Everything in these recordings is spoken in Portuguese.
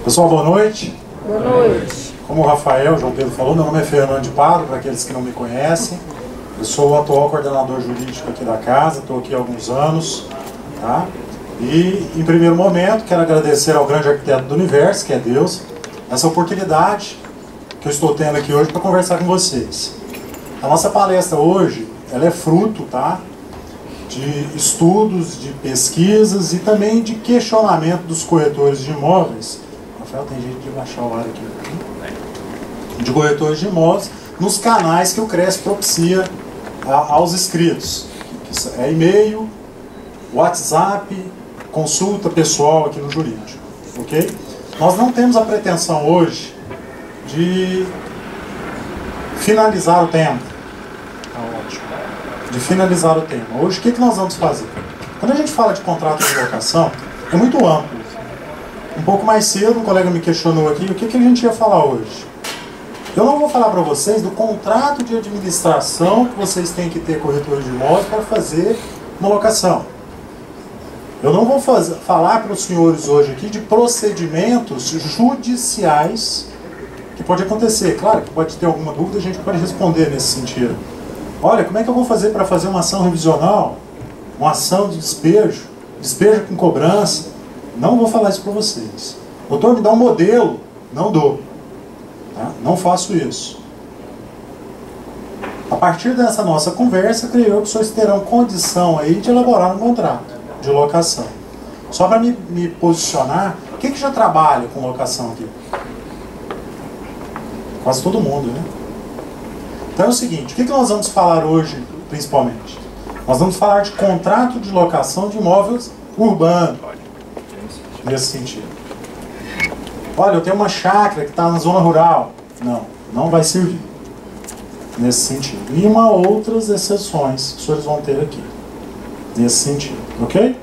Pessoal, boa noite. Boa noite. Como o Rafael, João Pedro falou, meu nome é Fernando de Pado, para aqueles que não me conhecem. Eu sou o atual coordenador jurídico aqui da casa, estou aqui há alguns anos. Tá? E, em primeiro momento, quero agradecer ao grande arquiteto do universo, que é Deus, essa oportunidade que eu estou tendo aqui hoje para conversar com vocês. A nossa palestra hoje, ela é fruto, tá, de estudos, de pesquisas e também de questionamento dos corretores de imóveis. Rafael, tem jeito de baixar o ar aqui. De corretores de imóveis nos canais que o CRES propicia aos inscritos. Que é e-mail, WhatsApp, consulta pessoal aqui no jurídico. Ok? Nós não temos a pretensão hoje de finalizar o tema. Tá ótimo. De finalizar o tema. Hoje, o que nós vamos fazer? Quando a gente fala de contrato de locação, é muito amplo. Um pouco mais cedo, um colega me questionou aqui o que a gente ia falar hoje. Eu não vou falar para vocês do contrato de administração que vocês têm que ter corretor de imóveis para fazer uma locação. Eu não vou falar para os senhores hoje aqui de procedimentos judiciais que pode acontecer. Claro que pode ter alguma dúvida, a gente pode responder nesse sentido. Olha, como é que eu vou fazer para fazer uma ação revisional, uma ação de despejo com cobrança? Não vou falar isso para vocês. Doutor, me dá um modelo. Não dou. Tá? Não faço isso. A partir dessa nossa conversa, creio eu que vocês terão condição aí de elaborar um contrato de locação. Só para me posicionar, quem que já trabalha com locação aqui? Quase todo mundo, né? Então é o seguinte, o que nós vamos falar hoje, principalmente? Nós vamos falar de contrato de locação de imóveis urbanos. Nesse sentido. Olha, eu tenho uma chácara que está na zona rural. Não, não vai servir. Nesse sentido. E outras exceções que os senhores vão ter aqui. Nesse sentido. Ok?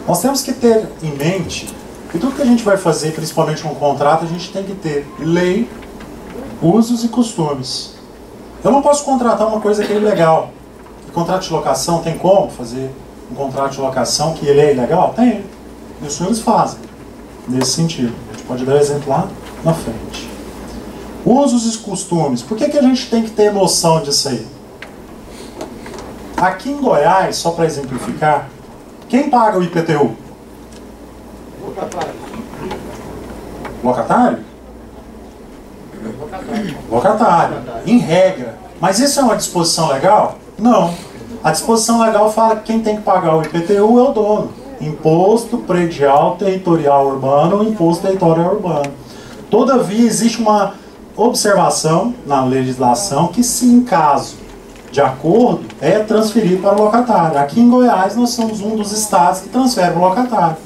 Nós temos que ter em mente que tudo que a gente vai fazer, principalmente um contrato, a gente tem que ter lei, usos e costumes. Eu não posso contratar uma coisa que é ilegal. E contrato de locação tem como fazer um contrato de locação que ele é ilegal? Tem. E os senhores fazem. Nesse sentido. A gente pode dar exemplo lá na frente. Usos e costumes. Por que a gente tem que ter noção disso aí? Aqui em Goiás, só para exemplificar, quem paga o IPTU? Locatário. Locatário? Locatário. Em regra. Mas isso é uma disposição legal? Não. A disposição legal fala que quem tem que pagar o IPTU é o dono. Imposto Predial Territorial Urbano ou Imposto Territorial Urbano. Todavia, existe uma observação na legislação que, se em caso de acordo, é transferido para o locatário. Aqui em Goiás, nós somos um dos estados que transfere para o locatário.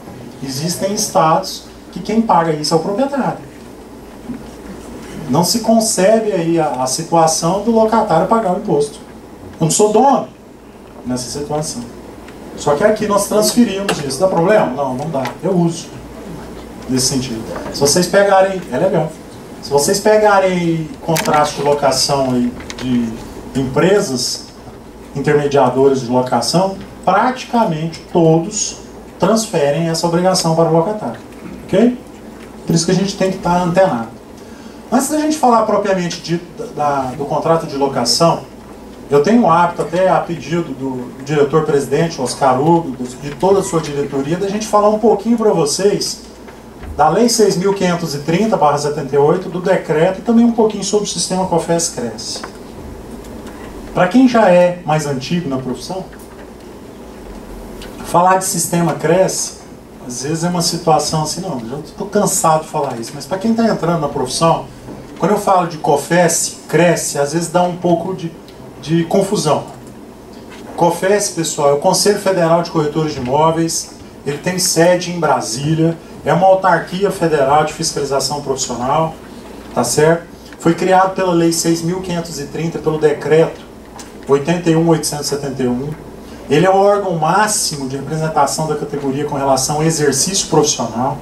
Existem estados que quem paga isso é o proprietário. Não se concebe aí a situação do locatário pagar o imposto. Eu não sou dono nessa situação. Só que aqui nós transferimos isso. Dá problema? Não, não dá. Eu uso. Nesse sentido. Se vocês pegarem... É legal. Se vocês pegarem contratos de locação aí de empresas intermediadoras de locação, praticamente todos transferem essa obrigação para o locatário. Ok? Por isso que a gente tem que estar antenado. Antes da gente falar propriamente do contrato de locação, eu tenho o hábito, até a pedido do diretor-presidente, Oscar Hugo, de toda a sua diretoria, da gente falar um pouquinho para vocês da Lei 6.530/78, do decreto, e também um pouquinho sobre o sistema COFES-CRES. Para quem já é mais antigo na profissão, falar de sistema CRES, às vezes é uma situação assim, não, já estou cansado de falar isso, mas para quem está entrando na profissão, quando eu falo de COFES, CRES, às vezes dá um pouco de confusão. COFES, pessoal, é o Conselho Federal de Corretores de Imóveis, ele tem sede em Brasília, é uma autarquia federal de fiscalização profissional, tá certo? Foi criado pela Lei 6.530, pelo decreto 81.871. Ele é o órgão máximo de representação da categoria com relação ao exercício profissional.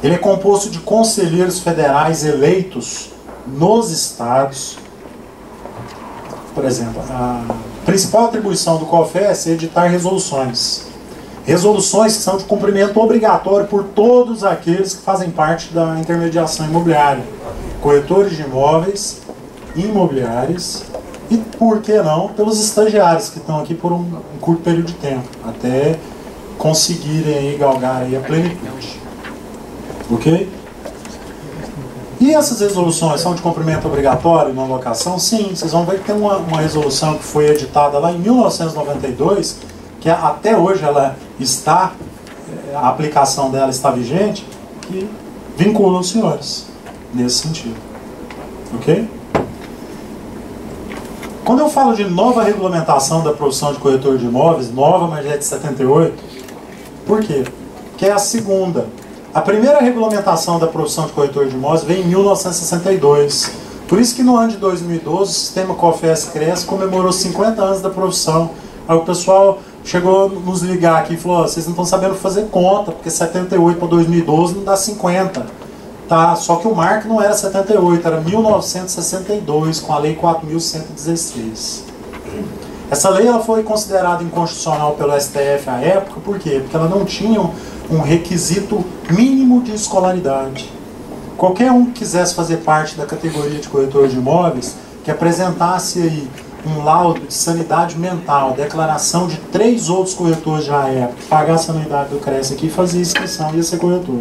Ele é composto de conselheiros federais eleitos nos estados. Por exemplo, a principal atribuição do COFES é editar resoluções. resoluções que são de cumprimento obrigatório por todos aqueles que fazem parte da intermediação imobiliária. Corretores de imóveis, imobiliários e, por que não, pelos estagiários que estão aqui por um curto período de tempo, até conseguirem aí galgar aí a plenitude. Ok? E essas resoluções são de cumprimento obrigatório na locação? Sim, vocês vão ver que tem uma resolução que foi editada lá em 1992, que até hoje ela está, a aplicação dela está vigente, que vincula os senhores nesse sentido. Ok? Quando eu falo de nova regulamentação da profissão de corretor de imóveis, nova, mas já é de 78, por quê? Porque é a segunda. A primeira regulamentação da profissão de corretor de imóveis veio em 1962. Por isso que no ano de 2012 o sistema COFES-CRES comemorou 50 anos da profissão. Aí o pessoal chegou a nos ligar aqui e falou: vocês não estão sabendo fazer conta, porque 78 para 2012 não dá 50. Tá? Só que o marco não era 78, era 1962, com a Lei 4.116. Essa lei ela foi considerada inconstitucional pelo STF à época, por quê? Porque ela não tinha um requisito mínimo de escolaridade. Qualquer um que quisesse fazer parte da categoria de corretor de imóveis, que apresentasse aí um laudo de sanidade mental, declaração de 3 outros corretores já à época, pagasse a anuidade do CRES aqui e fazia inscrição, ia ser corretor.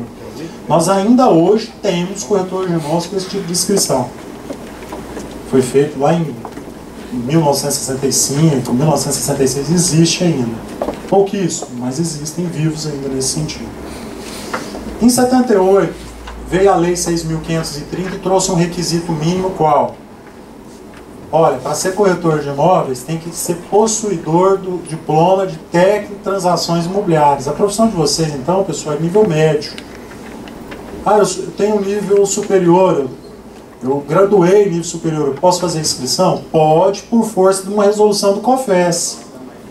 Nós ainda hoje temos corretores de imóveis com esse tipo de inscrição. Foi feito lá em 1965, 1966, existe ainda. Pouquíssimo, mas existem vivos ainda nesse sentido. Em 78, veio a Lei 6.530 e trouxe um requisito mínimo qual? Olha, para ser corretor de imóveis tem que ser possuidor do diploma de técnico em transações imobiliárias. A profissão de vocês, então, pessoal, é nível médio. Ah, eu tenho um nível superior, eu graduei nível superior, eu posso fazer inscrição? Pode, por força de uma resolução do COFES.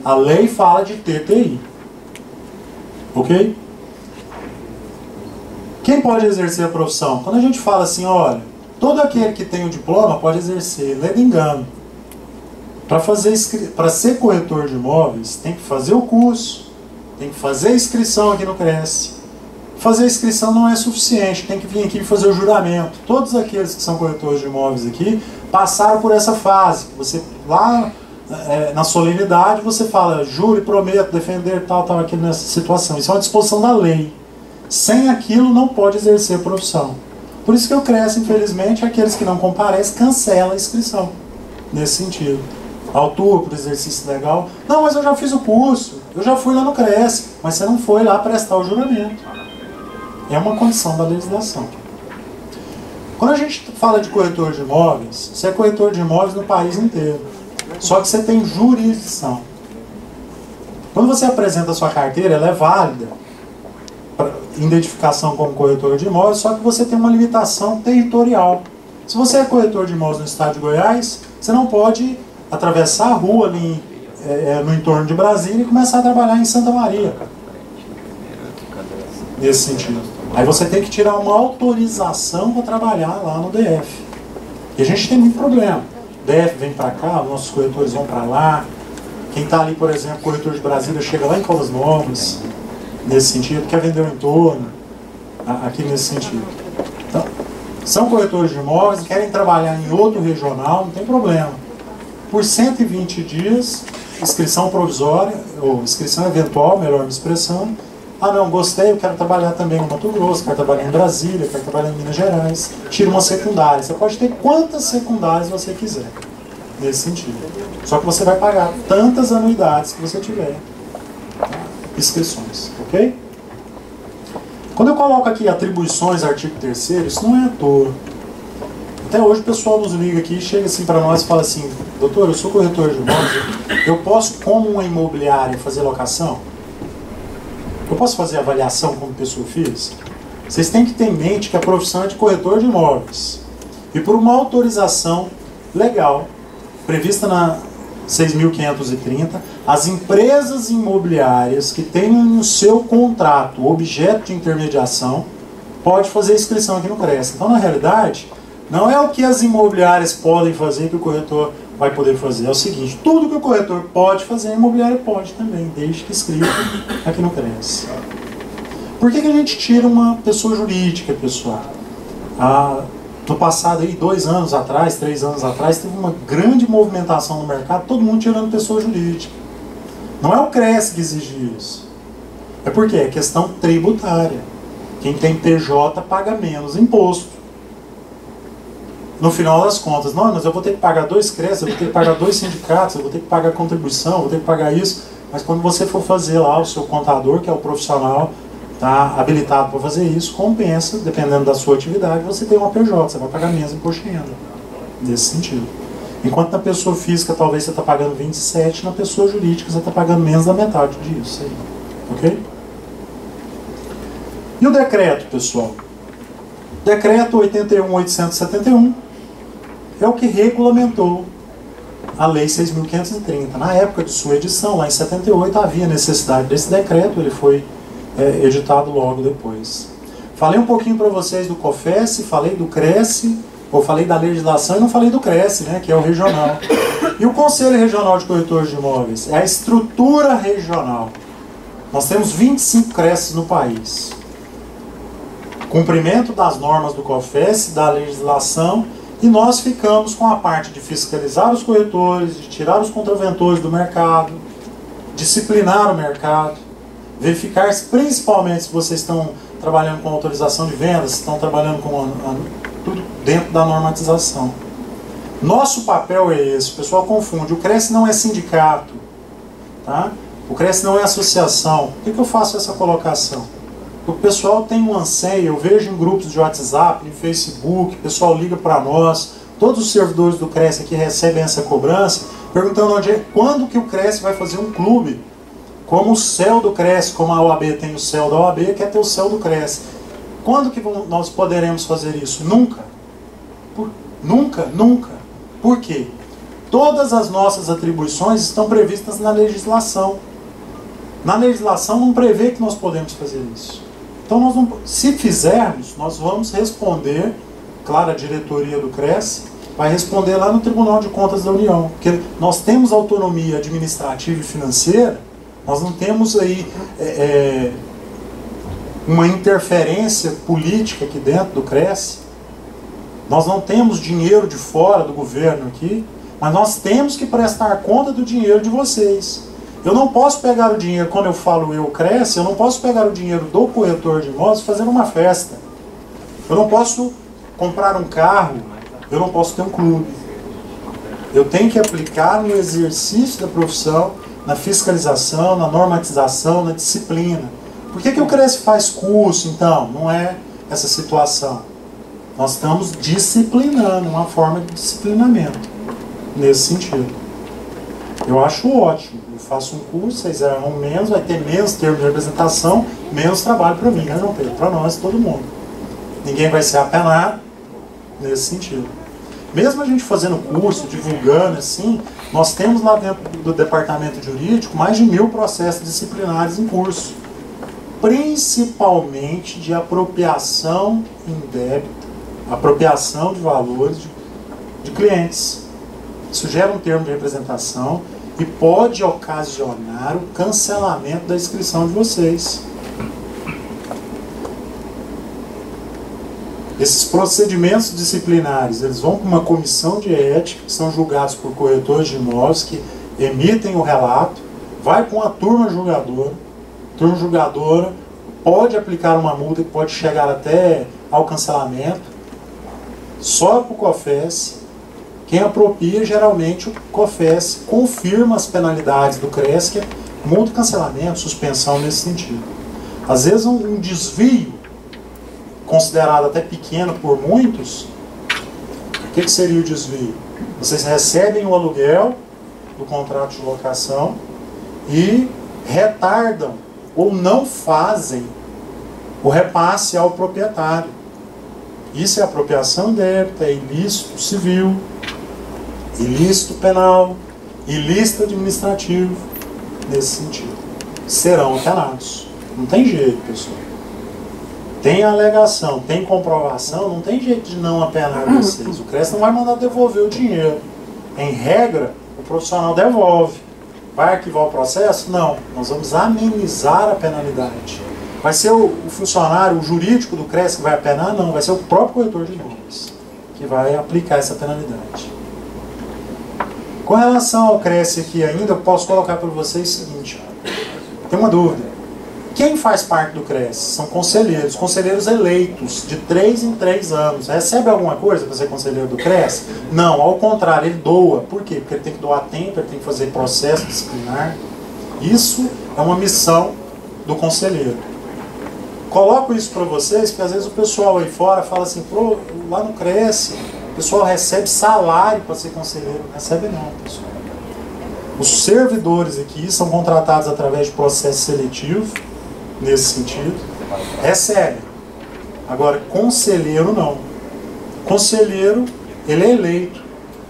A lei fala de TTI. Ok? Quem pode exercer a profissão? Quando a gente fala assim, olha, todo aquele que tem o diploma pode exercer, lê de engano. Para ser corretor de imóveis, tem que fazer o curso, tem que fazer a inscrição aqui no CRES. Fazer a inscrição não é suficiente, tem que vir aqui e fazer o juramento. Todos aqueles que são corretores de imóveis aqui passaram por essa fase. Você lá na solenidade você fala, juro e prometo defender tal aqui nessa situação. Isso é uma disposição da lei. Sem aquilo não pode exercer a profissão. Por isso que eu cresço, infelizmente, aqueles que não comparecem cancelam a inscrição. Nesse sentido. Autua por exercício legal. Não, mas eu já fiz o curso, eu já fui lá no CRES, mas você não foi lá prestar o juramento. É uma condição da legislação. Quando a gente fala de corretor de imóveis, você é corretor de imóveis no país inteiro. Só que você tem jurisdição. Quando você apresenta a sua carteira, ela é válida para identificação como corretor de imóveis, só que você tem uma limitação territorial. Se você é corretor de imóveis no estado de Goiás, você não pode atravessar a rua ali no entorno de Brasília e começar a trabalhar em Santa Maria. Nesse sentido. Aí você tem que tirar uma autorização para trabalhar lá no DF. E a gente tem muito problema. O DF vem para cá, os nossos corretores vão para lá. Quem está ali, por exemplo, corretor de Brasília, chega lá em Caldas Novas, nesse sentido, quer vender o entorno, aqui nesse sentido. Então, são corretores de imóveis, querem trabalhar em outro regional, não tem problema. Por 120 dias, inscrição provisória, ou inscrição eventual, melhor me expressando. Ah não, gostei, eu quero trabalhar também no Mato Grosso, quero trabalhar em Brasília, quero trabalhar em Minas Gerais. Tira uma secundária. Você pode ter quantas secundárias você quiser, nesse sentido. Só que você vai pagar tantas anuidades que você tiver. Inscrições, ok? Quando eu coloco aqui atribuições, artigo 3º, isso não é à toa. Até hoje o pessoal nos liga aqui, chega assim para nós e fala assim, doutor, eu sou corretor de imóveis, eu posso, como uma imobiliária, fazer locação? Eu posso fazer avaliação como pessoa física? Vocês têm que ter em mente que a profissão é de corretor de imóveis. E por uma autorização legal, prevista na 6.530, as empresas imobiliárias que tenham no seu contrato objeto de intermediação, pode fazer inscrição aqui no CRES. Então, na realidade, não é o que as imobiliárias podem fazer que o corretor vai poder fazer é o seguinte: tudo que o corretor pode fazer, a imobiliária pode também, desde que escrito aqui no CRES. Por que a gente tira uma pessoa jurídica, pessoal? No passado, aí, 2 anos atrás, 3 anos atrás, teve uma grande movimentação no mercado, todo mundo tirando pessoa jurídica. Não é o CRES que exige isso. É porque é questão tributária. Quem tem PJ paga menos imposto. No final das contas, não, mas eu vou ter que pagar 2 CRES, eu vou ter que pagar 2 sindicatos, eu vou ter que pagar contribuição, eu vou ter que pagar isso. Mas quando você for fazer lá, o seu contador, que é o profissional, está habilitado para fazer isso, compensa, dependendo da sua atividade, você tem uma PJ, você vai pagar menos imposto de renda. Nesse sentido. Enquanto na pessoa física talvez você está pagando 27, na pessoa jurídica você está pagando menos da metade disso. Aí. Ok? E o decreto, pessoal? Decreto 81.871 é o que regulamentou a Lei 6.530. Na época de sua edição, lá em 78, havia necessidade desse decreto, ele foi editado logo depois. Falei um pouquinho para vocês do COFES, falei do CRES, ou falei da legislação e não falei do CRES, né, que é o regional. E o Conselho Regional de Corretores de Imóveis é a estrutura regional. Nós temos 25 CRES no país. Cumprimento das normas do COFES, da legislação, e nós ficamos com a parte de fiscalizar os corretores, de tirar os contraventores do mercado, disciplinar o mercado, verificar principalmente se vocês estão trabalhando com autorização de vendas, se estão trabalhando com tudo dentro da normatização. Nosso papel é esse, o pessoal confunde, o CRES não é sindicato, tá? O CRES não é associação. Por que eu faço essa colocação? O pessoal tem um anseio, eu vejo em grupos de WhatsApp, em Facebook, o pessoal liga para nós, todos os servidores do CRES aqui recebem essa cobrança, perguntando quando que o CRES vai fazer um clube, como o céu do CRES, como a OAB tem o céu da OAB, quer ter o céu do CRES. Quando que nós poderemos fazer isso? Nunca. Nunca, nunca. Por quê? Todas as nossas atribuições estão previstas na legislação. Na legislação não prevê que nós podemos fazer isso. Então, nós não, se fizermos, nós vamos responder, claro, a diretoria do CRES vai responder lá no Tribunal de Contas da União, porque nós temos autonomia administrativa e financeira, nós não temos aí uma interferência política aqui dentro do CRES, nós não temos dinheiro de fora do governo aqui, mas nós temos que prestar conta do dinheiro de vocês. Eu não posso pegar o dinheiro, quando eu falo eu CRES, eu não posso pegar o dinheiro do corretor de imóveis fazendo uma festa. Eu não posso comprar um carro, eu não posso ter um clube. Eu tenho que aplicar no exercício da profissão, na fiscalização, na normatização, na disciplina. Por que o CRES faz curso, então? Não é essa situação. Nós estamos disciplinando, uma forma de disciplinamento, nesse sentido. Eu acho ótimo. Eu faço um curso, vocês erram menos, vai ter menos termos de representação, menos trabalho para mim, né, João Pedro? Para nós, todo mundo. Ninguém vai ser apenado nesse sentido. Mesmo a gente fazendo curso, divulgando assim, nós temos lá dentro do departamento jurídico mais de 1000 processos disciplinares em curso. Principalmente de apropriação indébita, apropriação de valores de clientes. Isso gera um termo de representação e pode ocasionar o cancelamento da inscrição de vocês. Esses procedimentos disciplinares, eles vão para uma comissão de ética, que são julgados por corretores de imóveis, que emitem o relato, vai para uma turma julgadora. A turma julgadora pode aplicar uma multa que pode chegar até ao cancelamento, só para o COFES. Quem apropria, geralmente, o COFES confirma as penalidades do CRES, que é multa, cancelamento, suspensão nesse sentido. Às vezes, um desvio, considerado até pequeno por muitos, o que seria o desvio? Vocês recebem o aluguel do contrato de locação e retardam ou não fazem o repasse ao proprietário. Isso é apropriação indébita, é ilícito civil, ilícito penal, ilícito administrativo, nesse sentido. Serão apenados. Não tem jeito, pessoal. Tem alegação, tem comprovação, não tem jeito de não apenar vocês. O CRES não vai mandar devolver o dinheiro. Em regra, o profissional devolve. Vai arquivar o processo? Não. Nós vamos amenizar a penalidade. Vai ser o funcionário, o jurídico do CRES que vai apenar? Não. Vai ser o próprio corretor de imóveis que vai aplicar essa penalidade. Com relação ao CRES aqui ainda, eu posso colocar para vocês o seguinte. Tem uma dúvida. Quem faz parte do CRES? São conselheiros eleitos, de 3 em 3 anos. Recebe alguma coisa para ser conselheiro do CRES? Não, ao contrário, ele doa. Por quê? Porque ele tem que doar tempo, ele tem que fazer processo disciplinar. Isso é uma missão do conselheiro. Coloco isso para vocês, porque às vezes o pessoal aí fora fala assim, lá no CRES, o pessoal recebe salário para ser conselheiro. Não recebe não, pessoal. Os servidores aqui são contratados através de processo seletivo, nesse sentido, recebe. Agora, conselheiro não. Conselheiro, ele é eleito,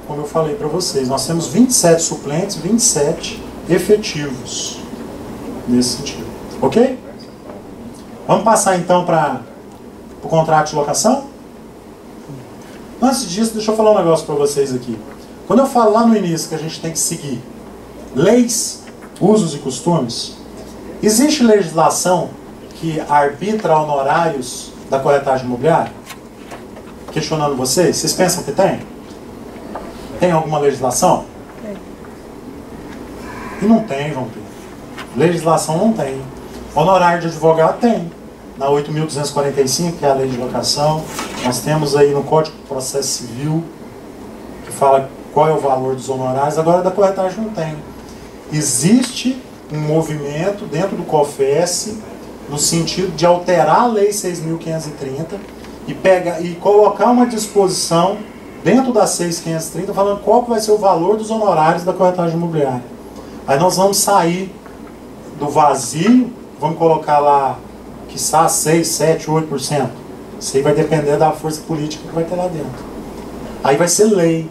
como eu falei para vocês. Nós temos 27 suplentes, 27 efetivos, nesse sentido. Ok? Vamos passar então para o contrato de locação? Antes disso, deixa eu falar um negócio para vocês aqui. Quando eu falo lá no início que a gente tem que seguir leis, usos e costumes, existe legislação que arbitra honorários da corretagem imobiliária? Questionando vocês, vocês pensam que tem? Tem alguma legislação? Tem. E não tem, João Pedro. Legislação não tem. Honorário de advogado tem. Na 8.245, que é a lei de locação. Nós temos aí no Código de Processo Civil, que fala qual é o valor dos honorários. Agora da corretagem não tem. Existe um movimento dentro do COFES no sentido de alterar a Lei 6.530 e colocar uma disposição dentro da 6.530 falando qual vai ser o valor dos honorários da corretagem imobiliária. Aí nós vamos sair do vazio, vamos colocar lá, quiçá 6, 7, 8%. Isso aí vai depender da força política que vai ter lá dentro. Aí vai ser lei.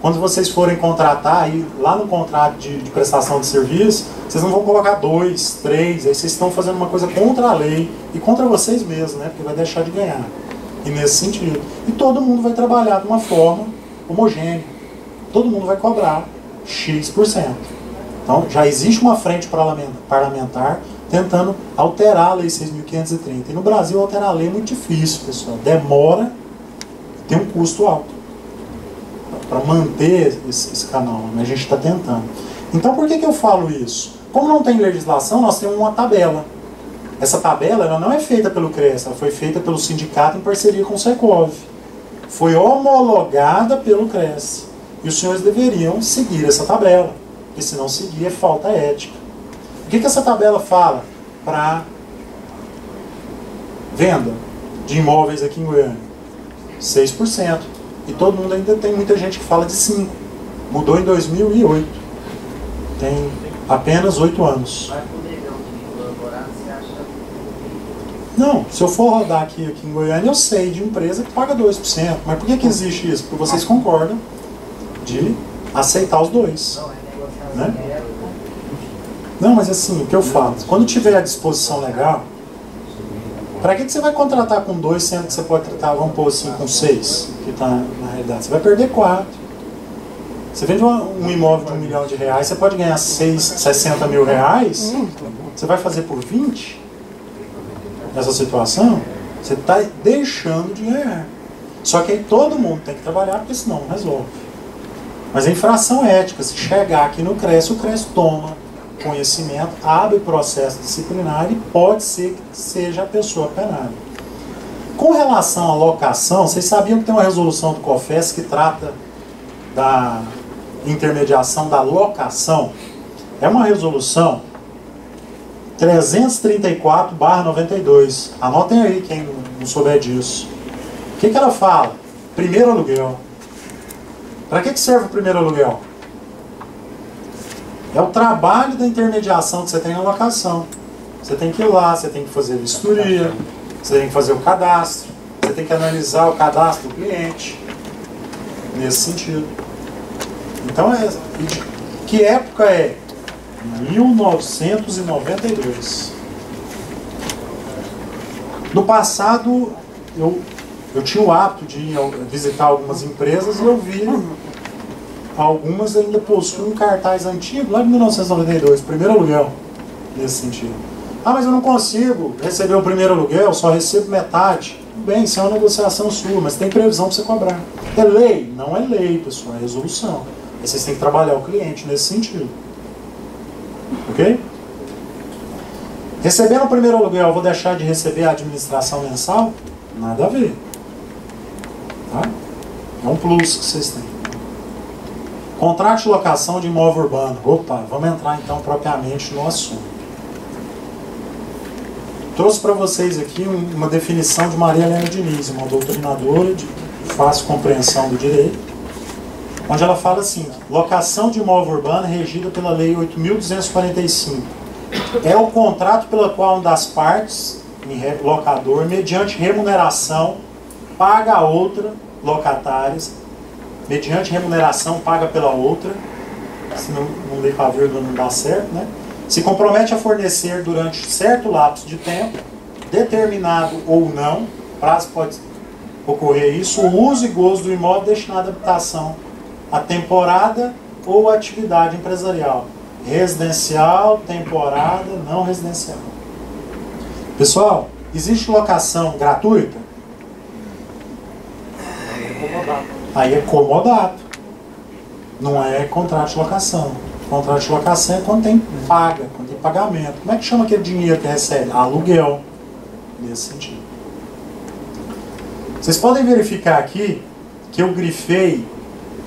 Quando vocês forem contratar, aí, lá no contrato de prestação de serviço, vocês não vão colocar 2, 3, aí vocês estão fazendo uma coisa contra a lei e contra vocês mesmos, né? Porque vai deixar de ganhar. E nesse sentido. E todo mundo vai trabalhar de uma forma homogênea. Todo mundo vai cobrar X%. Então, já existe uma frente parlamentar tentando alterar a Lei 6.530. E no Brasil, alterar a lei é muito difícil, pessoal. Demora, tem um custo alto para manter esse canal, né? A gente está tentando. Então, por que eu falo isso? Como não tem legislação, nós temos uma tabela. Essa tabela ela não é feita pelo CRES, ela foi feita pelo sindicato em parceria com o Secov. Foi homologada pelo CRES. E os senhores deveriam seguir essa tabela, porque se não seguir é falta ética. O que essa tabela fala para venda de imóveis aqui em Goiânia? 6%. E todo mundo ainda tem muita gente que fala de 5%. Mudou em 2008. Tem apenas 8 anos. Não, se eu for rodar aqui em Goiânia, eu sei de empresa que paga 2%. Mas por que existe isso? Porque vocês concordam de aceitar os dois. Né? Não, mas assim, o que eu falo? Quando tiver a disposição legal, para que você vai contratar com 2, sendo que você pode tratar, vamos pôr assim, com 6, que está na realidade? Você vai perder 4. Você vende um imóvel de R$1 milhão, você pode ganhar 60 mil reais, você vai fazer por 20? Nessa situação, você está deixando de ganhar. Só que aí todo mundo tem que trabalhar, porque senão não resolve. Mas a infração ética, se chegar aqui no CRES, o CRES toma conhecimento, abre processo disciplinar e pode ser que seja a pessoa penada. Com relação à locação, vocês sabiam que tem uma resolução do COFES que trata da intermediação da locação? É uma resolução 334/92. Anotem aí quem não souber disso. O que ela fala? Primeiro aluguel. Para que serve o primeiro aluguel? É o trabalho da intermediação que você tem na locação. Você tem que ir lá, você tem que fazer a vistoria, você tem que fazer o cadastro, você tem que analisar o cadastro do cliente. Nesse sentido. Então, que época é? 1992. No passado, eu tinha o hábito de visitar algumas empresas e eu vi algumas ainda possuem um cartaz antigo, lá de 1992, primeiro aluguel, nesse sentido. Ah, mas eu não consigo receber o primeiro aluguel, só recebo metade. Bem, isso é uma negociação sua, mas tem previsão para você cobrar. É lei? Não é lei, pessoal, é resolução. Aí vocês têm que trabalhar o cliente nesse sentido. Ok? Recebendo o primeiro aluguel, eu vou deixar de receber a administração mensal? Nada a ver. Tá? É um plus que vocês têm. Contrato de locação de imóvel urbano. Opa, vamos entrar então propriamente no assunto. Trouxe para vocês aqui uma definição de Maria Helena Diniz, uma doutrinadora de fácil compreensão do direito, onde ela fala assim: locação de imóvel urbano regida pela Lei 8.245. É o contrato pelo qual uma das partes, locador, mediante remuneração, paga a outra, locatárias, mediante remuneração, paga pela outra, se não ler com a vírgula não dá certo, né? Se compromete a fornecer durante certo lapso de tempo, determinado ou não, prazo pode ocorrer isso, o uso e gozo do imóvel destinado à habitação, a temporada ou atividade empresarial. Residencial, temporada, não residencial. Pessoal, existe locação gratuita? Aí é comodato. Não é contrato de locação. Contrato de locação é quando tem paga, quando tem pagamento. Como é que chama aquele dinheiro que recebe? Aluguel. Nesse sentido. Vocês podem verificar aqui que eu grifei,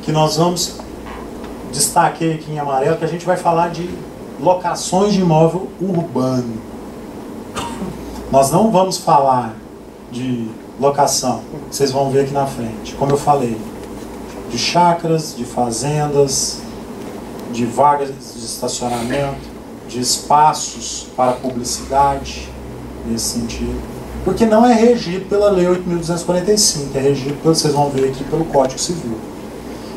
que nós vamos, destaquei aqui em amarelo, que a gente vai falar de locações de imóvel urbano. Nós não vamos falar de locação, vocês vão ver aqui na frente, como eu falei, de chácaras, de fazendas, de vagas de estacionamento, de espaços para publicidade, nesse sentido. Porque não é regido pela Lei 8.245, é regido, vocês vão ver aqui, pelo Código Civil.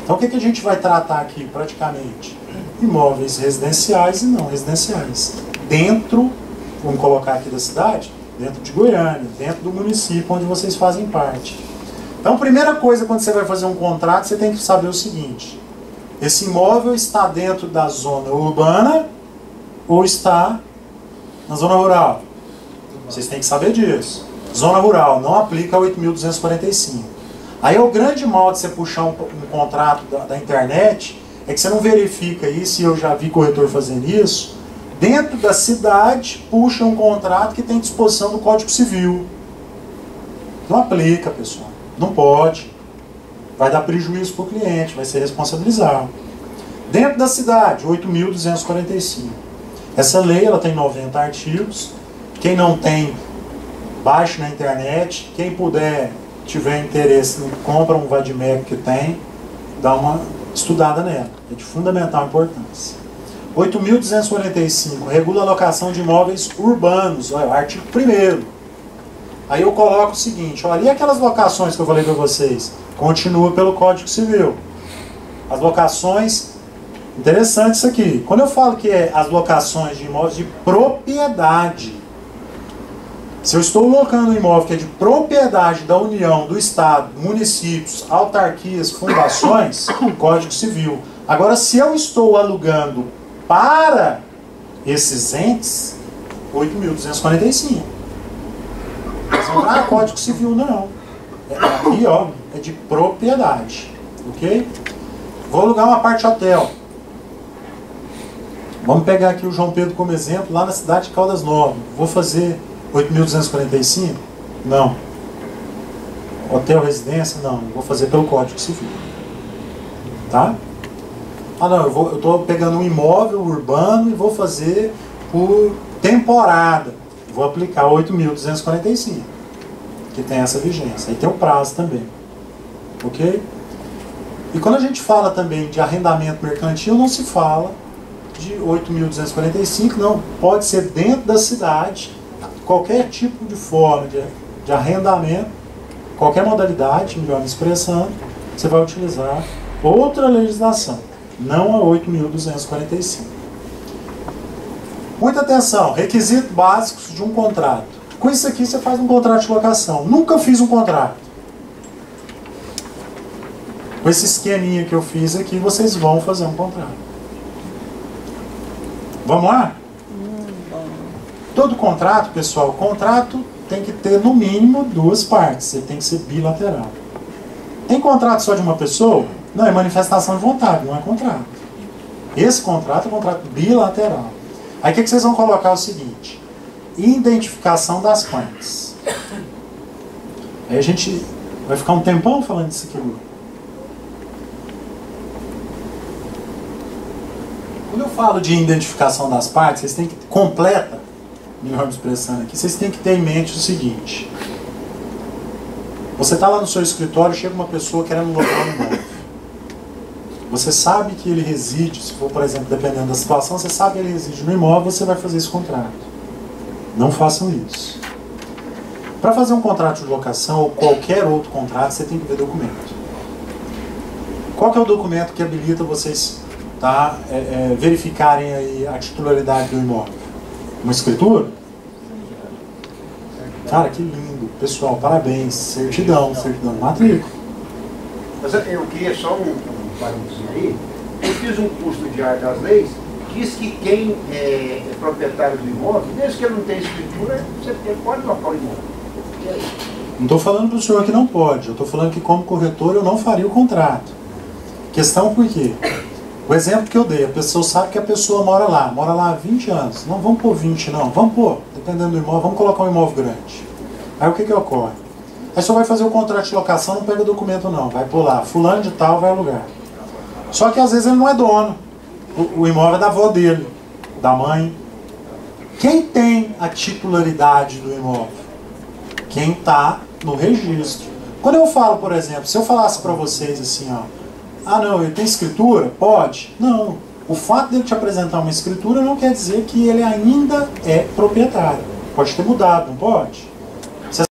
Então o que a gente vai tratar aqui praticamente? Imóveis residenciais e não residenciais. Dentro, vamos colocar aqui da cidade, dentro de Goiânia, dentro do município onde vocês fazem parte. Então a primeira coisa quando você vai fazer um contrato, você tem que saber o seguinte: esse imóvel está dentro da zona urbana ou está na zona rural? Vocês têm que saber disso. Zona rural não aplica a 8.245. Aí o grande mal de você puxar um contrato da internet é que você não verifica isso, e eu já vi corretor fazendo isso. Dentro da cidade, puxa um contrato que tem disposição do Código Civil. Não aplica, pessoal. Não pode. Vai dar prejuízo para o cliente, vai ser responsabilizado. Dentro da cidade, 8.245. Essa lei ela tem 90 artigos. Quem não tem, baixe na internet. Quem puder, tiver interesse, compra um Vadmec que tem, dá uma estudada nela. É de fundamental importância. 8.245 regula a locação de imóveis urbanos. Olha, o artigo 1º. Aí eu coloco o seguinte: olha, e aquelas locações que eu falei para vocês? Continua pelo Código Civil. As locações, interessante isso aqui. Quando eu falo que é as locações de imóveis de propriedade, se eu estou locando um imóvel que é de propriedade da União, do Estado, municípios, autarquias, fundações, Código Civil. Agora, se eu estou alugando para esses entes, 8.245. Ah, Código Civil não. Aqui, ó, é de propriedade. Ok? Vou alugar uma parte hotel. Vamos pegar aqui o João Pedro como exemplo, lá na cidade de Caldas Novas. Vou fazer 8.245? Não. Hotel, residência? Não. Vou fazer pelo Código Civil. Tá? Ah, não, eu estou pegando um imóvel urbano e vou fazer por temporada. Vou aplicar 8.245, que tem essa vigência. Aí tem o prazo também. Ok? E quando a gente fala também de arrendamento mercantil, não se fala de 8.245, não. Pode ser dentro da cidade, qualquer tipo de forma de arrendamento, qualquer modalidade, melhor me expressando, você vai utilizar outra legislação, não a 8.245. Muita atenção, requisitos básicos de um contrato. Com isso aqui você faz um contrato de locação. Nunca fiz um contrato. Com esse esqueminha que eu fiz aqui, vocês vão fazer um contrato. Vamos lá? Todo contrato, pessoal, contrato tem que ter no mínimo duas partes. Ele tem que ser bilateral. Tem contrato só de uma pessoa? Não, é manifestação de vontade, não é contrato. Esse contrato é contrato bilateral. Aí o que vocês vão colocar é o seguinte: identificação das partes. Aí a gente vai ficar um tempão falando disso aqui. Quando eu falo de identificação das partes, vocês têm que completa, melhor me expressando aqui, vocês têm que ter em mente o seguinte: você está lá no seu escritório, chega uma pessoa querendo locar um imóvel. Você sabe que ele reside, se for, por exemplo, dependendo da situação, você sabe que ele reside no imóvel, você vai fazer esse contrato. Não façam isso. Para fazer um contrato de locação ou qualquer outro contrato, você tem que ver documento. Qual que é o documento que habilita vocês verificarem aí a titularidade do imóvel? Uma escritura? Cara, que lindo. Pessoal, parabéns. Certidão de matrícula. Mas eu queria só um parênteses aí. Eu fiz um curso de arte das leis, diz que quem é proprietário do imóvel, desde que ele não tenha escritura, você pode locar o imóvel. Não estou falando para o senhor que não pode. Eu estou falando que como corretor eu não faria o contrato. Questão por quê? O exemplo que eu dei, a pessoa sabe que a pessoa mora lá há 20 anos. Não vamos pôr 20 não, vamos pôr, dependendo do imóvel, vamos colocar um imóvel grande. Aí o que ocorre? Aí só vai fazer o contrato de locação, não pega documento não, vai pôr lá, fulano de tal vai alugar. Só que às vezes ele não é dono, o imóvel é da avó dele, da mãe. Quem tem a titularidade do imóvel? Quem está no registro. Quando eu falo, por exemplo, se eu falasse para vocês assim, ó, ah não, ele tem escritura? Pode? Não. O fato dele te apresentar uma escritura não quer dizer que ele ainda é proprietário. Pode ter mudado, não pode? Se a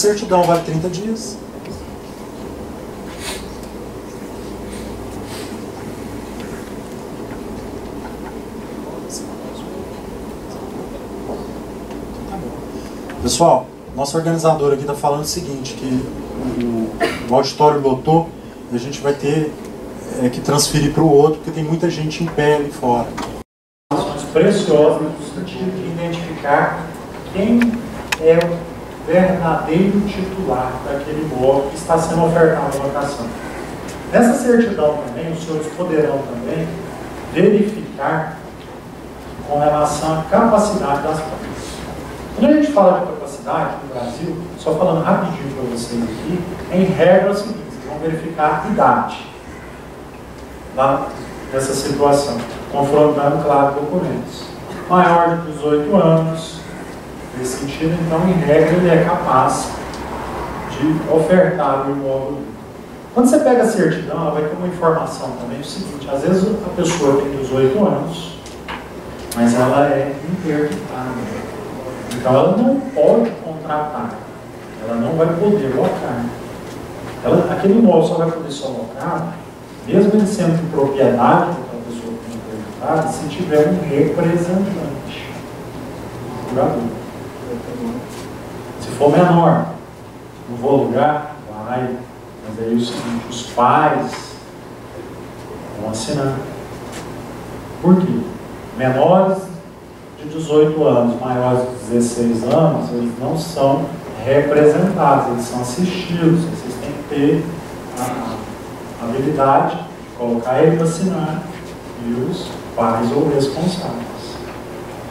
certidão vale 30 dias. Pessoal, nosso organizador aqui está falando o seguinte, que o auditório lotou e a gente vai ter que transferir para o outro, porque tem muita gente em pé ali fora. Informações preciosas no sentido de identificar quem é o verdadeiro titular daquele imóvel que está sendo ofertado à locação. Nessa certidão também, os senhores poderão também verificar com relação à capacidade das partes. Quando a gente fala de capacidade no Brasil, só falando rapidinho para vocês aqui, em regra é o seguinte: vocês vão verificar a idade lá nessa situação, confrontando, claro, documentos. Maior de 18 anos, nesse sentido, então, em regra, ele é capaz de ofertar o imóvel. Quando você pega a certidão, ela vai ter uma informação também, o seguinte: às vezes a pessoa tem 18 anos, mas ela é interditada. Então ela não pode contratar, ela não vai poder locar. Aquele imóvel só vai poder ser locado, mesmo ele sendo de propriedade daquela pessoa que é interditada, se tiver um representante, curador. Se for menor, não vou alugar, vai. Mas aí é o seguinte: os pais vão assinar. Por quê? Menores de 18 anos, maiores de 16 anos, eles não são representados, eles são assistidos. Vocês têm que ter a habilidade de colocar ele para assinar e os pais ou responsáveis.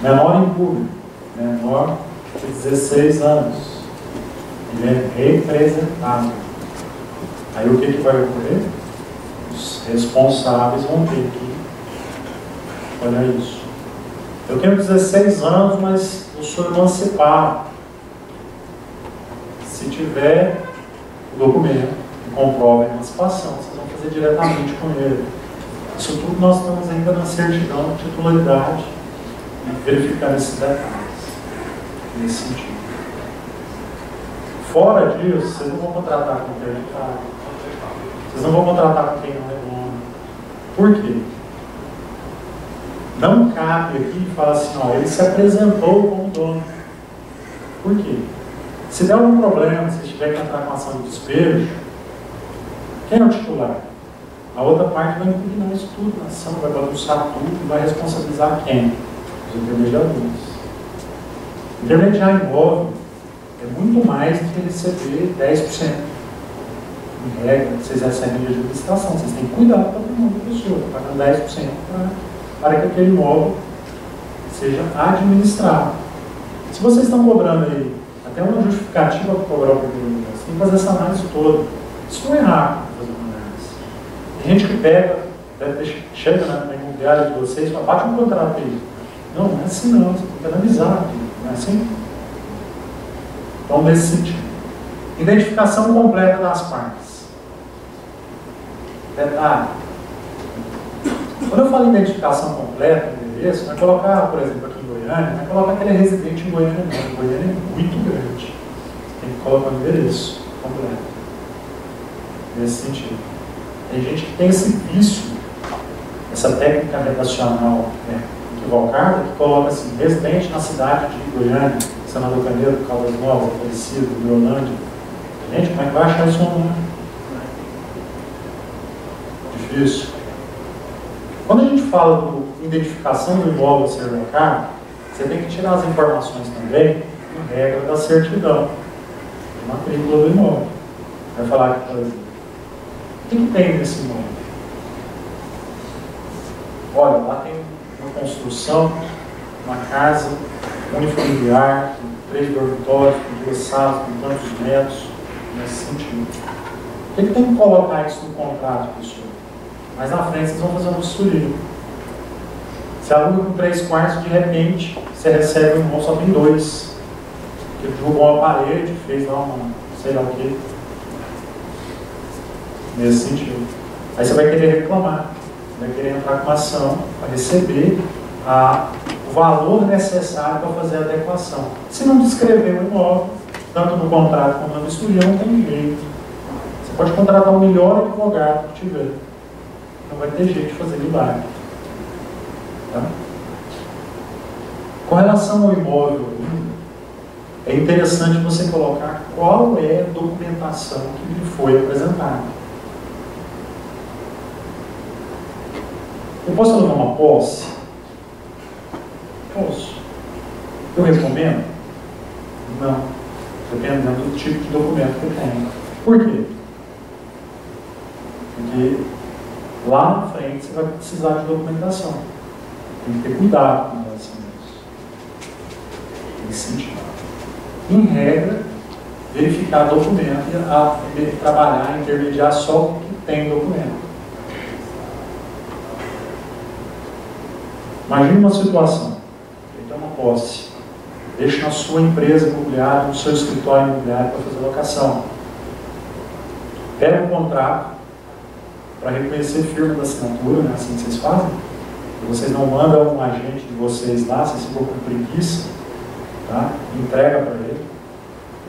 Menor em público, menor de 16 anos, ele é representado. Aí o que vai ocorrer? Os responsáveis vão ter que olhar isso. Eu tenho 16 anos, mas eu sou emancipado. Se tiver o documento que comprova a emancipação, vocês vão fazer diretamente com ele. Isso tudo nós estamos ainda na certidão de titularidade e verificando esses detalhes, nesse sentido. Fora disso, vocês não vão contratar com interditário. Vocês não vão contratar com quem não é dono. Por quê? Não cabe aqui falar assim, ó, ele se apresentou como dono. Por quê? Se der algum problema, se tiver que entrar com ação de despejo, Quem é o titular? A outra parte vai impugnar isso tudo na ação, vai bagunçar tudo e vai responsabilizar quem? Os intermediadores. Intermediar imóvel é muito mais do que receber 10%. Em regra, vocês recebem de administração, vocês têm que cuidar do patrimônio da pessoa, pagando 10% para que aquele imóvel seja administrado. Se vocês estão cobrando aí até uma justificativa para cobrar o primeiro lugar, você tem que fazer essa análise toda. Isso não é rápido fazer uma análise. Tem gente que pega, chega na imobiliária de vocês e fala, bate um contrato aí. Não, não é assim não, você tem que analisar aqui, não é assim? Então, nesse sentido. Identificação completa das partes. Detalhe. Quando eu falo em identificação completa, endereço, vai colocar, por exemplo, aqui em Goiânia, vai colocar que ele é residente em Goiânia não. Goiânia é muito grande. Tem que colocar o endereço completo. Nesse sentido. Tem gente que tem esse vício, essa técnica redacional equivocada, que coloca assim, residente na cidade de Goiânia, Senador Canedo, Caldas Novas, Aparecido, Leolândia. Gente, como é que vai achar isso online? Difícil. Quando a gente fala de identificação do imóvel a ser locado, você tem que tirar as informações também, em regra da certidão, da matrícula do imóvel. Vai falar que, por exemplo, o que tem nesse imóvel? Olha, lá tem uma construção, uma casa unifamiliar, com 3 dormitórios, com 2 salas, com tantos metros, nesse sentido. O que tem que colocar isso no contrato, pessoal? Mas na frente vocês vão fazer uma vistoria. Você aluga com 3 quartos, de repente você recebe um irmão só tem 2. Ele jogou uma parede, fez lá uma, sei lá o que. Nesse sentido. Aí você vai querer reclamar, vai querer entrar com uma ação para receber o valor necessário para fazer a adequação. Se não descrever o imóvel, tanto no contrato como na vistoria, não tem jeito. Você pode contratar o melhor advogado que tiver. Não vai ter jeito de fazer milagre. Tá? Com relação ao imóvel, é interessante você colocar qual é a documentação que lhe foi apresentada. Eu posso alugar uma posse? Posso. Eu recomendo? Não. Dependendo do tipo de documento que eu tenho. Por quê? Porque lá na frente você vai precisar de documentação. Tem que ter cuidado com relação a isso. Nesse sentido. Em regra, verificar documento e trabalhar, intermediar só o que tem documento. Imagine uma situação. Ele tem uma posse. Deixa na sua empresa imobiliária, no seu escritório imobiliário para fazer locação. Pega um contrato para reconhecer firma da assinatura, né, assim que vocês fazem. E vocês não mandam um agente de vocês lá, vocês ficam com preguiça, tá? Entrega para ele.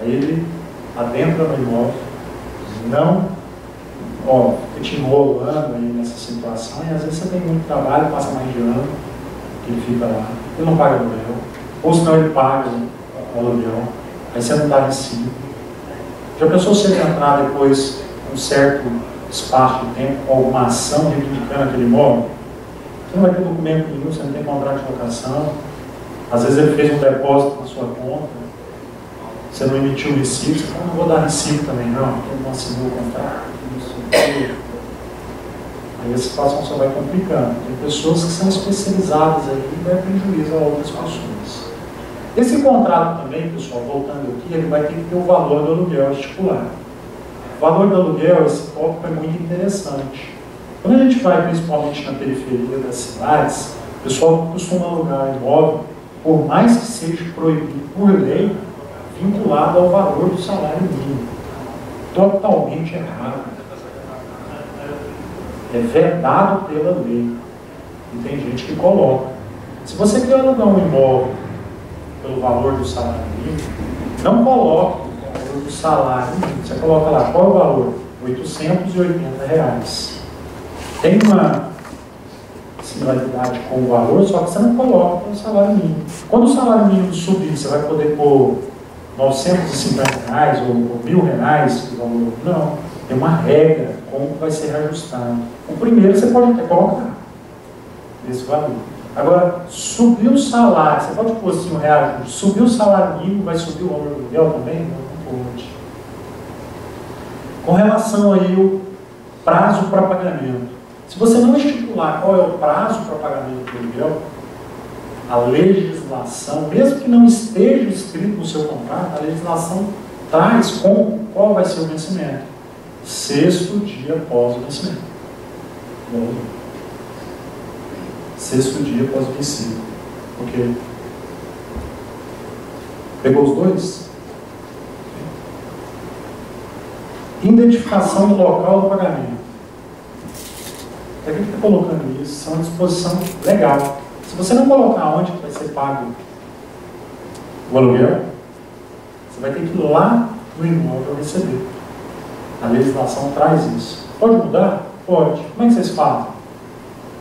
Aí ele adentra no imóvel, não, fica te enrolando aí nessa situação, e às vezes você tem muito trabalho, passa mais de ano, que ele fica lá, ele não paga aluguel, ou senão ele paga o aluguel, aí você não dá em cima. Já pensou se ele entrar depois um certo espaço de tempo com alguma ação reivindicando aquele imóvel? Você não vai ter documento nenhum, você não tem contrato de locação, às vezes ele fez um depósito na sua conta, você não emitiu o recibo, você fala, não vou dar recibo também não, porque não assinou o contrato, isso, aquilo. Aí a situação só vai complicando. Tem pessoas que são especializadas aí e vai prejuízo a outras pessoas. Esse contrato também, pessoal, voltando aqui, ele vai ter que ter o valor do aluguel estipulado. O valor do aluguel, esse tópico é muito interessante. Quando a gente vai, principalmente na periferia das cidades, o pessoal costuma alugar imóvel, por mais que seja proibido por lei, vinculado ao valor do salário mínimo. Totalmente errado. É vedado pela lei. E tem gente que coloca. Se você quer alugar um imóvel pelo valor do salário mínimo, não coloque o valor do salário mínimo. Você coloca lá, qual é o valor? R$880. Tem uma similaridade com o valor, só que você não coloca o salário mínimo. Quando o salário mínimo subir, você vai poder pôr R$950 ou R$1.000 o valor? Não. Tem uma regra como vai ser reajustado. O primeiro você pode até colocar esse valor. Agora, subir o salário, você pode pôr assim um reajuste, subir o salário mínimo, vai subir o valor do aluguel também? Não pode. Com relação aí ao prazo para pagamento, se você não estipular qual é o prazo para pagamento do aluguel, a legislação, mesmo que não esteja escrito no seu contrato, a legislação traz como qual vai ser o vencimento. 6º dia após o vencimento. Bom, 6º dia após o vencimento. Ok? Pegou os dois? Identificação do local do pagamento. Para que está colocando isso? Isso é uma disposição legal. Se você não colocar onde vai ser pago o aluguel, você vai ter que ir lá no imóvel receber. A legislação traz isso. Pode mudar? Pode. Como é que vocês falam?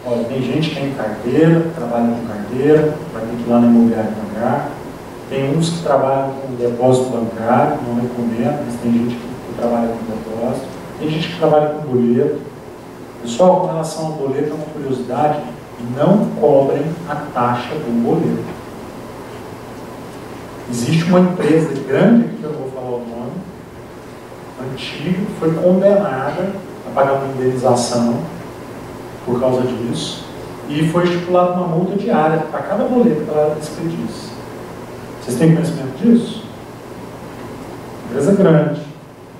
Olha, tem gente que tem carteira, trabalha com carteira, vai ter que ir lá na imobiliária pagar. Tem uns que trabalham com depósito bancário, não recomendo, mas tem gente que trabalha com depósito. Tem gente que trabalha com boleto. Pessoal, com relação ao boleto, é uma curiosidade: não cobrem a taxa do boleto. Existe uma empresa grande, que eu vou falar o nome, antiga, que foi condenada a pagar uma indenização por causa disso, e foi estipulada uma multa diária para cada boleto que ela expedisse. Vocês têm conhecimento disso? Empresa grande.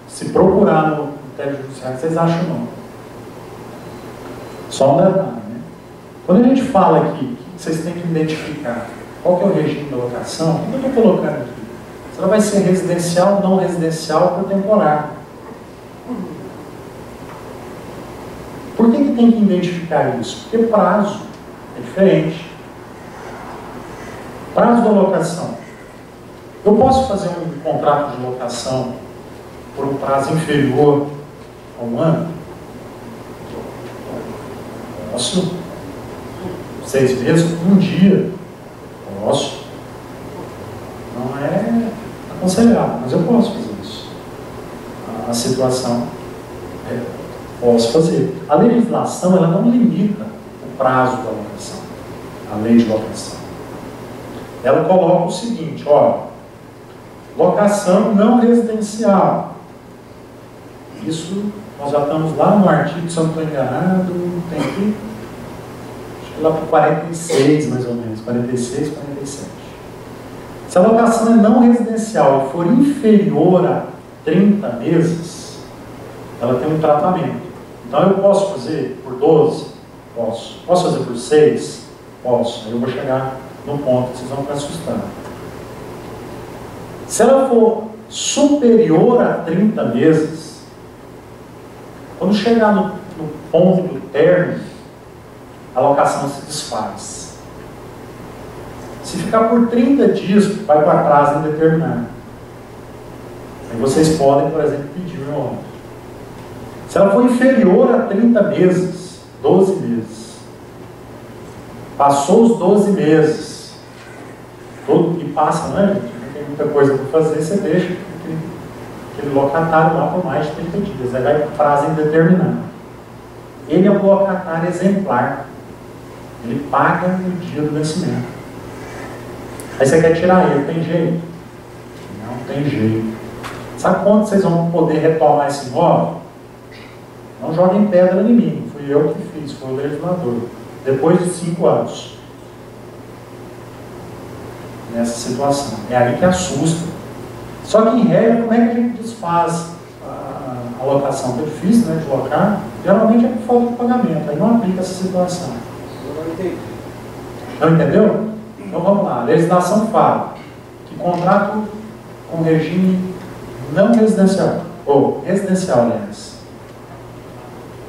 Se procurar no técnico judiciário, vocês acham não. Só um detalhe, né? Quando a gente fala aqui, vocês têm que identificar qual que é o regime da locação, o que eu estou colocando aqui? Se ela vai ser residencial, não residencial, por temporário. Por que tem que identificar isso? Porque prazo é diferente. Prazo da locação. Eu posso fazer um contrato de locação por um prazo inferior a um ano? Posso? 6 meses? Um dia? Posso. Não é aconselhável, mas eu posso fazer isso. A situação posso fazer. A legislação, ela não limita o prazo da locação. A lei de locação. Ela coloca o seguinte, ó, locação não residencial. Isso, nós já estamos lá no artigo, se eu não estou enganado, tem aqui, acho que lá para 46, mais ou menos, 46, 47. Se a locação é não residencial e for inferior a 30 meses, ela tem um tratamento. Então eu posso fazer por 12? Posso. Posso fazer por 6? Posso. Aí eu vou chegar no ponto que vocês vão ficar assustados. Se ela for superior a 30 meses, quando chegar no ponto do término, a locação se desfaz. Se ficar por 30 dias, vai para prazo indeterminado. Aí vocês podem, por exemplo, pedir um imóvel. Se ela for inferior a 30 meses, 12 meses, passou os 12 meses, e passa, né, gente? Não tem muita coisa para fazer, você deixa aquele locatário lá por mais de 30 dias, aí vai para prazo indeterminado. Ele é um locatário exemplar, ele paga no dia do vencimento. Aí você quer tirar ele, tem jeito? Não tem jeito. Sabe quando vocês vão poder retomar esse imóvel? Não joguem pedra em mim, fui eu que fiz, foi o legislador. Depois de 5 anos. Nessa situação. É aí que assusta. Só que em regra, como é que a gente desfaz a locação? É difícil, né, de locar. Geralmente é por falta de pagamento. Aí não aplica essa situação. Eu não entendi. Não entendeu? Então vamos lá. A legislação fala que contrato com regime não residencial, ou residencial, aliás,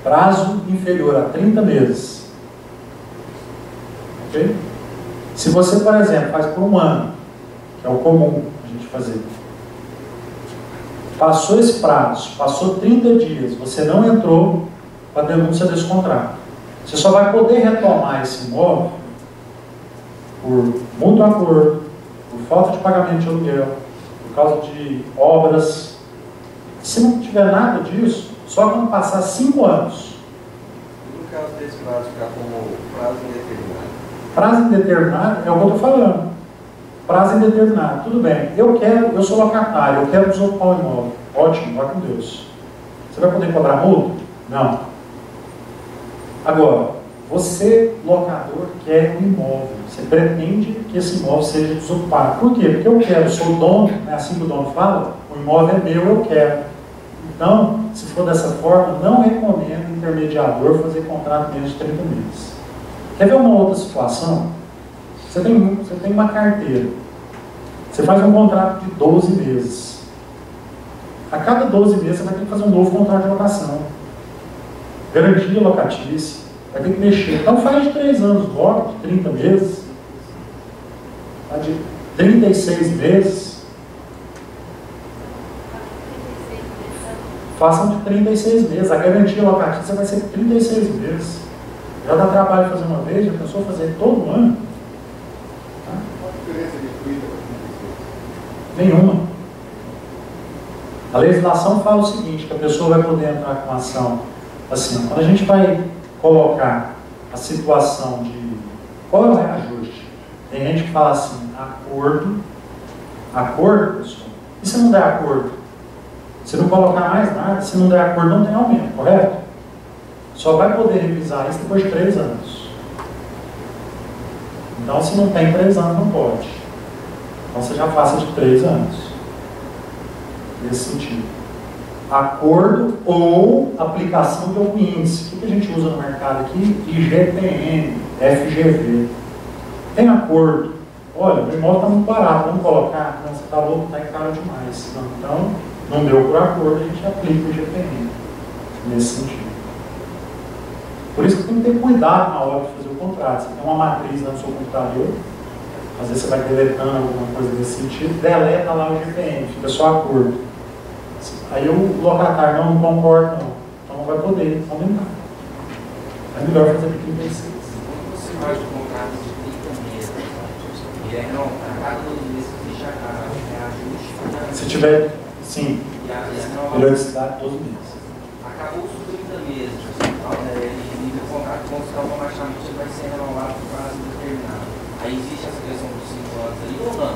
prazo inferior a 30 meses. Ok? Se você, por exemplo, faz por um ano, que é o comum a gente fazer, passou esse prazo, passou 30 dias, você não entrou para a denúncia desse contrato. Você só vai poder retomar esse imóvel por mútuo acordo, por falta de pagamento de aluguel, por causa de obras. Se não tiver nada disso, Só quando passar 5 anos. E no caso desse prazo ficar como prazo indeterminado? Prazo indeterminado é o que eu estou falando. Prazo indeterminado, tudo bem. Eu sou locatário, eu quero desocupar o imóvel. Ótimo, vai com Deus. Você vai poder cobrar multa? Não. Agora, você, locador, quer um imóvel. Você pretende que esse imóvel seja desocupado. Por quê? Porque eu quero, sou o dono, é assim que o dono fala, o imóvel é meu, eu quero. Então, se for dessa forma, não recomendo intermediador fazer contrato menos de 30 meses. Quer ver uma outra situação? Você tem uma carteira. Você faz um contrato de 12 meses. A cada 12 meses você vai ter que fazer um novo contrato de locação. Garantia locatícia. Vai ter que mexer. Então faz de 3 anos logo, de 30 meses. De 36 meses. Façam de 36 meses. A garantia locatícia vai ser de 36 meses. Já dá trabalho fazer uma vez, já pensou fazer todo ano? Qual a diferença de 30 para 36? Nenhuma. A legislação fala o seguinte, que a pessoa vai poder entrar com ação assim, quando a gente vai colocar a situação de qual é o reajuste, tem gente que fala assim, acordo, pessoal, e se não der acordo? Se não colocar mais nada, se não der acordo não tem aumento, correto? Só vai poder revisar isso depois de 3 anos. Então se não tem 3 anos não pode. Então você já faça de 3 anos. Nesse sentido. Acordo ou aplicação de algum índice. O que a gente usa no mercado aqui? IGPM, FGV. Tem acordo. Olha, o imóvel está muito barato, vamos colocar. Não, você está louco, está caro demais. Não, então, não deu por acordo, a gente aplica o IGPM. Nesse sentido. Por isso que tem que ter cuidado na hora de fazer o contrato. Você tem uma matriz no seu computador, às vezes você vai deletando alguma coisa nesse sentido, deleta lá o IGPM, fica só acordo. Aí o locatário não concorda, não. Então não vai poder aumentar. É melhor fazer de 36. Quando você faz um contrato de 30 meses, e é não, a cada 12 meses você já reajuste. Se tiver, sim, periodicidade 12 meses. Acabou os 30 meses, e o contrato automaticamente vai ser renovado por prazo determinado. Aí existe essa questão dos 5 anos aí ou não?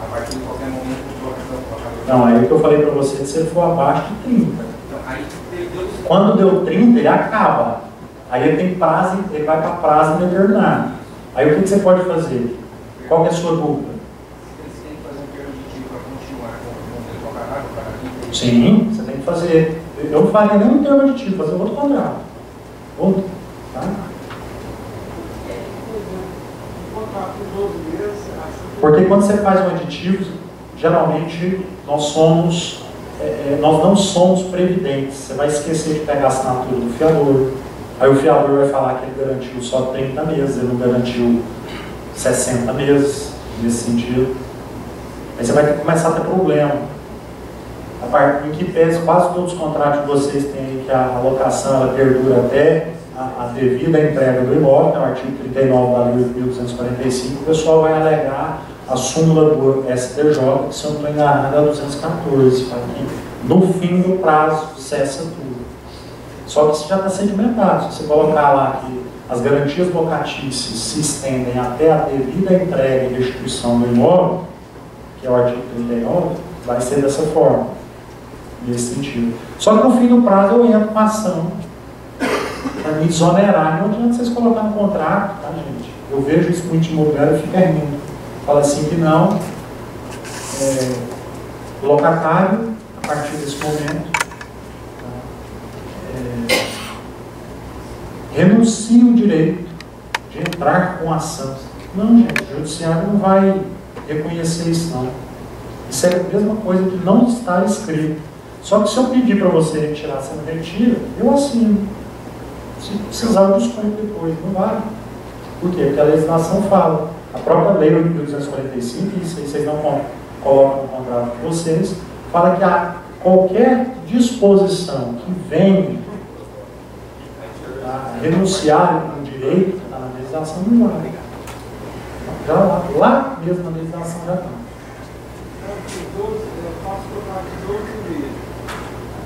A partir de qualquer momento o locador. Não, aí o que eu falei para você, se ele for abaixo de 30. Então, aí perdeu. Quando deu 30, ele acaba. Aí ele tem prazo, ele vai para prazo indeterminado. Aí o que você pode fazer? Qual que é a sua dúvida? Eles têm que fazer um termo aditivo para continuar com o locador para Sim, você tem que fazer. Eu não faria nenhum termo aditivo, fazer outro contrato. Outro. Tá? Porque quando você faz um aditivo, geralmente nós não somos previdentes. Você vai esquecer de pegar a assinatura do fiador. Aí o fiador vai falar que ele garantiu só 30 meses, ele não garantiu 60 meses, nesse sentido. Aí você vai ter que começar a ter problema. Em que pese quase todos os contratos de vocês têm aí que a locação ela perdura até a devida entrega do imóvel, que é o artigo 39 da Lei 8.245, o pessoal vai alegar a súmula do STJ, que se eu não estou enganado é a 214, que no fim do prazo cessa tudo. Só que isso já está sedimentado. Se você colocar lá que as garantias locatícias se estendem até a devida entrega e restituição do imóvel, que é o artigo 39, vai ser dessa forma, nesse sentido. Só que no fim do prazo eu entro com ação para me exonerar. Não adianta vocês colocar no contrato, tá, gente? Eu vejo isso muito imobiliário e fica rindo. Fala assim que não, locatário, a partir desse momento, renuncia o direito de entrar com ação. Não, gente, o judiciário não vai reconhecer isso, não. Isso é a mesma coisa que não está escrito. Só que se eu pedir para você retirar, você não retira, eu assino. Se precisar, eu desconto depois, não vale. Por quê? Porque a legislação fala. A própria Lei 8.245, isso aí vocês não colocam no contrato de vocês, fala que há qualquer disposição que venha a renunciar a um direito que está na legislação, não vale. Já lá mesmo na legislação já está. Eu faço contrato de 12 meses.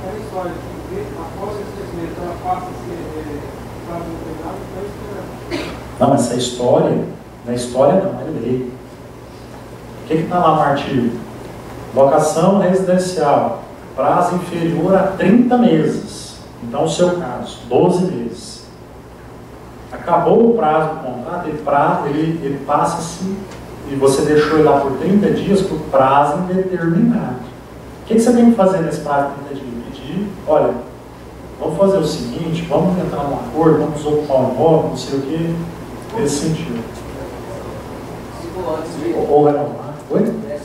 Aquela história de Não, essa história, na história não, é lei. O que está lá no artigo? Locação residencial, prazo inferior a 30 meses. Então, o seu caso, 12 meses. Acabou o prazo do contrato, ele passa-se, e você deixou ele lá por 30 dias, por prazo indeterminado. O que você tem que fazer nesse prazo de 30 dias? Pedir, olha, vamos fazer o seguinte, vamos entrar num acordo, vamos ocupar um imóvel, não sei o que, nesse sentido. Ou renovar. Oi? 12º mês.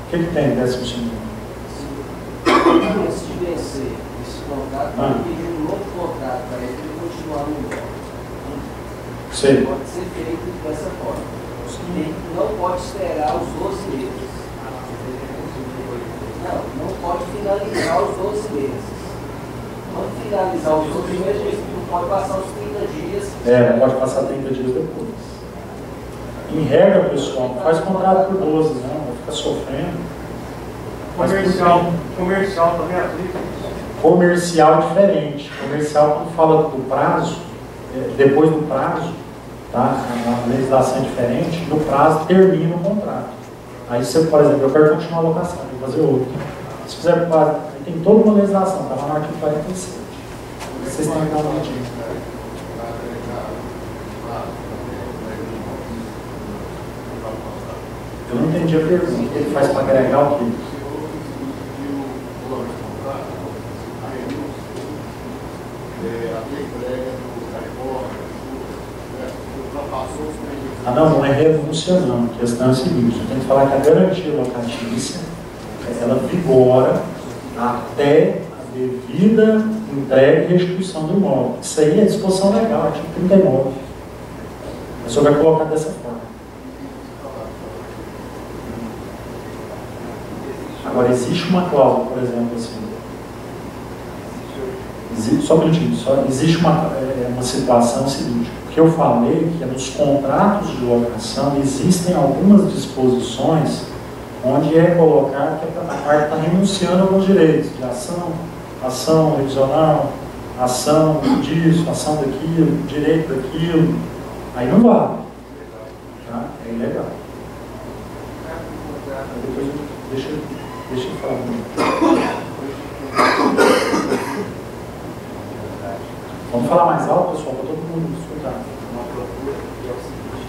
O que tem 12º mês? Antes de vencer esse contrato, pedir um novo contrato para ele continuar no imóvel. Sei. Pode ser feito dessa forma. Ele não pode esperar os 12 meses. Não pode finalizar os 12 meses. Quando finalizar os 12 meses, não pode passar os 30 dias. Não pode passar 30 dias depois. Em regra, pessoal, não faz contrato por 12, não, vai ficar sofrendo. Comercial também aplica. Comercial diferente. Comercial, quando fala do prazo, depois do prazo, tá? A legislação é diferente, no prazo termina o contrato. Aí você, por exemplo, eu quero continuar a locação, vou fazer outro. Se quiser, tem toda uma legislação, está lá no artigo 47. Vocês têm que dar uma dica. Eu não entendi a pergunta. O que ele faz para agregar o quê? Não é renúncia não. A questão é a seguinte, você tem que falar que a garantia locatícia, ela vigora até a devida entrega e restituição do imóvel. Isso aí é disposição legal, artigo 39. O senhor vai colocar dessa forma. Agora, existe uma cláusula, por exemplo, assim, só um minutinho, existe uma situação seguinte, que eu falei que nos contratos de locação existem algumas disposições onde é colocado que a parte está renunciando a alguns direitos de ação revisional, ação disso, ação daquilo, direito daquilo, aí não vale, tá? É ilegal. Depois, deixa eu falar. Vamos falar mais alto, pessoal, para todo mundo escutar. Uma procura que é o seguinte,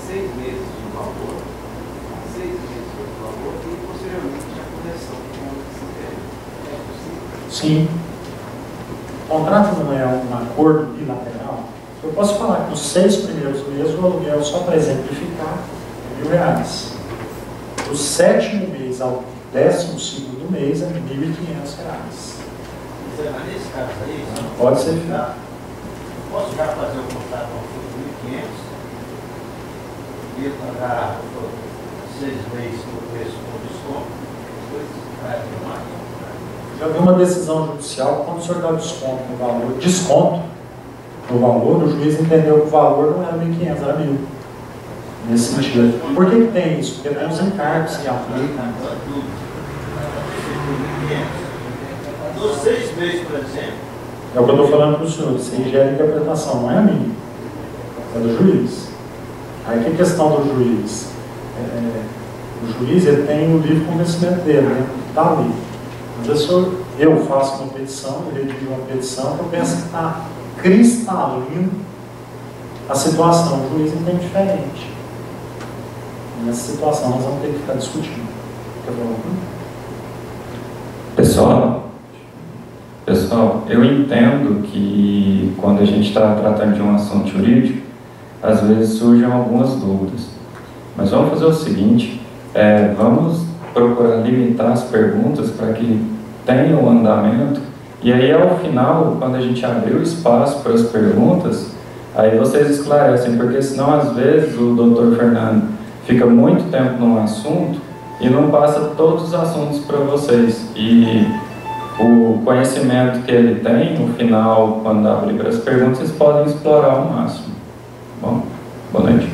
6 meses de valor, 6 meses de valor e posteriormente a correção de Sim. O contrato não é um acordo bilateral. Eu posso falar que nos 6 primeiros meses o aluguel, só para exemplificar, é R$1.000. Do 7º mês ao 12º mês é R$1.500. Nesse caso aí, pode ser feito. Posso já fazer um contrato com 1.500 e pagar 6 meses no preço com desconto, depois vai arrumar. Já vi uma decisão judicial, quando o senhor dá desconto no valor, o juiz entendeu que o valor não era 1.500, era 1.000. Nesse sentido. Por que tem isso? Porque tem os encargos que aplicam. Nos 6 meses, por exemplo. É o que eu estou falando para o senhor, isso aí gera interpretação, não é a minha, é do juiz. Aí que é a questão do juiz? O juiz ele tem o livre convencimento dele, né? Está ali. Às vezes eu faço uma petição, eu redigo uma petição, eu penso que está cristalino a situação, o juiz entende diferente. E nessa situação nós vamos ter que ficar discutindo. Pessoal, eu entendo que quando a gente está tratando de um assunto jurídico, às vezes surgem algumas dúvidas. Mas vamos fazer o seguinte, vamos procurar limitar as perguntas para que tenha o andamento, e aí ao final, quando a gente abrir o espaço para as perguntas, aí vocês esclarecem, porque senão às vezes o doutor Fernando fica muito tempo num assunto e não passa todos os assuntos para vocês. E o conhecimento que ele tem, no final, quando abrir para as perguntas, vocês podem explorar ao máximo. Bom, boa noite.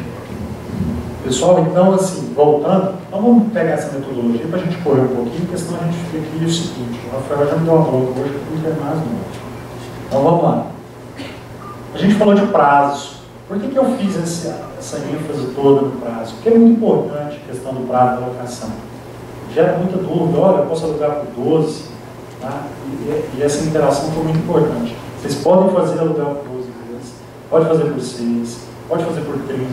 Pessoal, então, assim, voltando, Então vamos pegar essa metodologia para a gente correr um pouquinho, porque senão a gente fica aqui o seguinte, o Rafael já me deu uma bronca hoje, porque não tem mais não. Então vamos lá. A gente falou de prazo. Por que eu fiz essa ênfase toda no prazo? Porque é muito importante a questão do prazo da locação. Gera muita dúvida, olha, eu posso alugar por 12, tá? E essa interação foi muito importante. Vocês podem fazer aluguel por 12 vezes, pode fazer por 6, pode fazer por 30,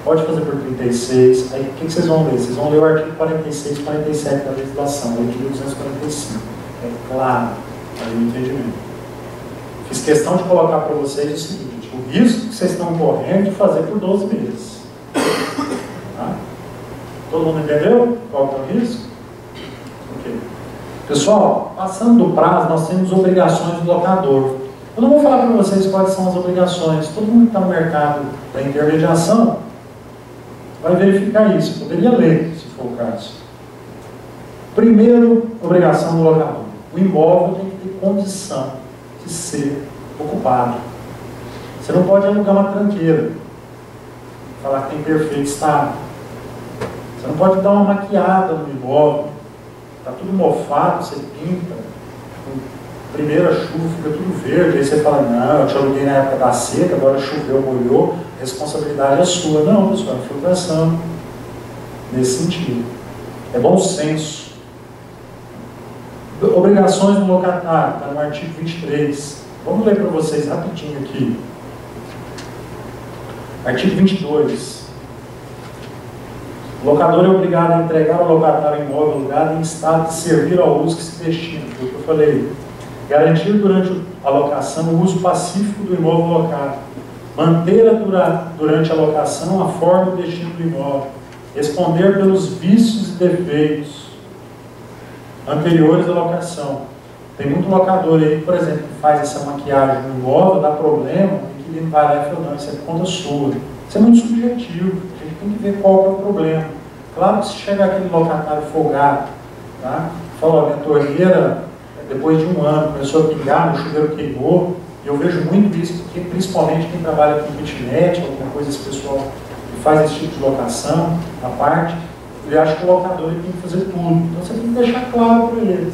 pode fazer por 36. Aí o que vocês vão ler? Vocês vão ler o artigo 46 e 47 da legislação, o artigo 245. É claro, para o entendimento. Fiz questão de colocar para vocês o seguinte, o risco que vocês estão correndo de fazer por 12 meses. Tá? Todo mundo entendeu qual é o risco? Okay. Pessoal, passando do prazo, nós temos obrigações do locador. Eu não vou falar para vocês quais são as obrigações. Todo mundo que está no mercado da intermediação vai verificar isso. Poderia ler, se for o caso. Primeiro, obrigação do locador. O imóvel tem que ter condição de ser ocupado. Você não pode alugar uma tranqueira, falar que tem perfeito estado. Você não pode dar uma maquiada no imóvel. Está tudo mofado, você pinta. Primeira chuva fica tudo verde, aí você fala, não, eu te aluguei na época da seca, agora choveu, molhou, a responsabilidade é sua. Não, pessoal, é filtração. Nesse sentido. É bom senso. Obrigações do locatário, está no artigo 23. Vamos ler para vocês rapidinho aqui. Artigo 22. O locador é obrigado a entregar ao locatário imóvel alugado em estado de servir ao uso que se destina. Foi o que eu falei. Garantir durante a locação o uso pacífico do imóvel locado. Manter durante a locação a forma e o destino do imóvel. Responder pelos vícios e defeitos anteriores à locação. Tem muito locador aí, por exemplo, que faz essa maquiagem no imóvel, dá problema, e que ele vai lá e fala, não, isso é conta sua. Isso é muito subjetivo, a gente tem que ver qual é o problema. Claro que se chega aquele locatário folgado, tá? Fala, minha torneira, depois de um ano, começou a pingar, o chuveiro queimou, e eu vejo muito isso, porque principalmente quem trabalha com kitnet, alguma coisa, esse pessoal que faz esse tipo de locação, a parte, ele acha que o locador ele tem que fazer tudo. Então você tem que deixar claro para eles.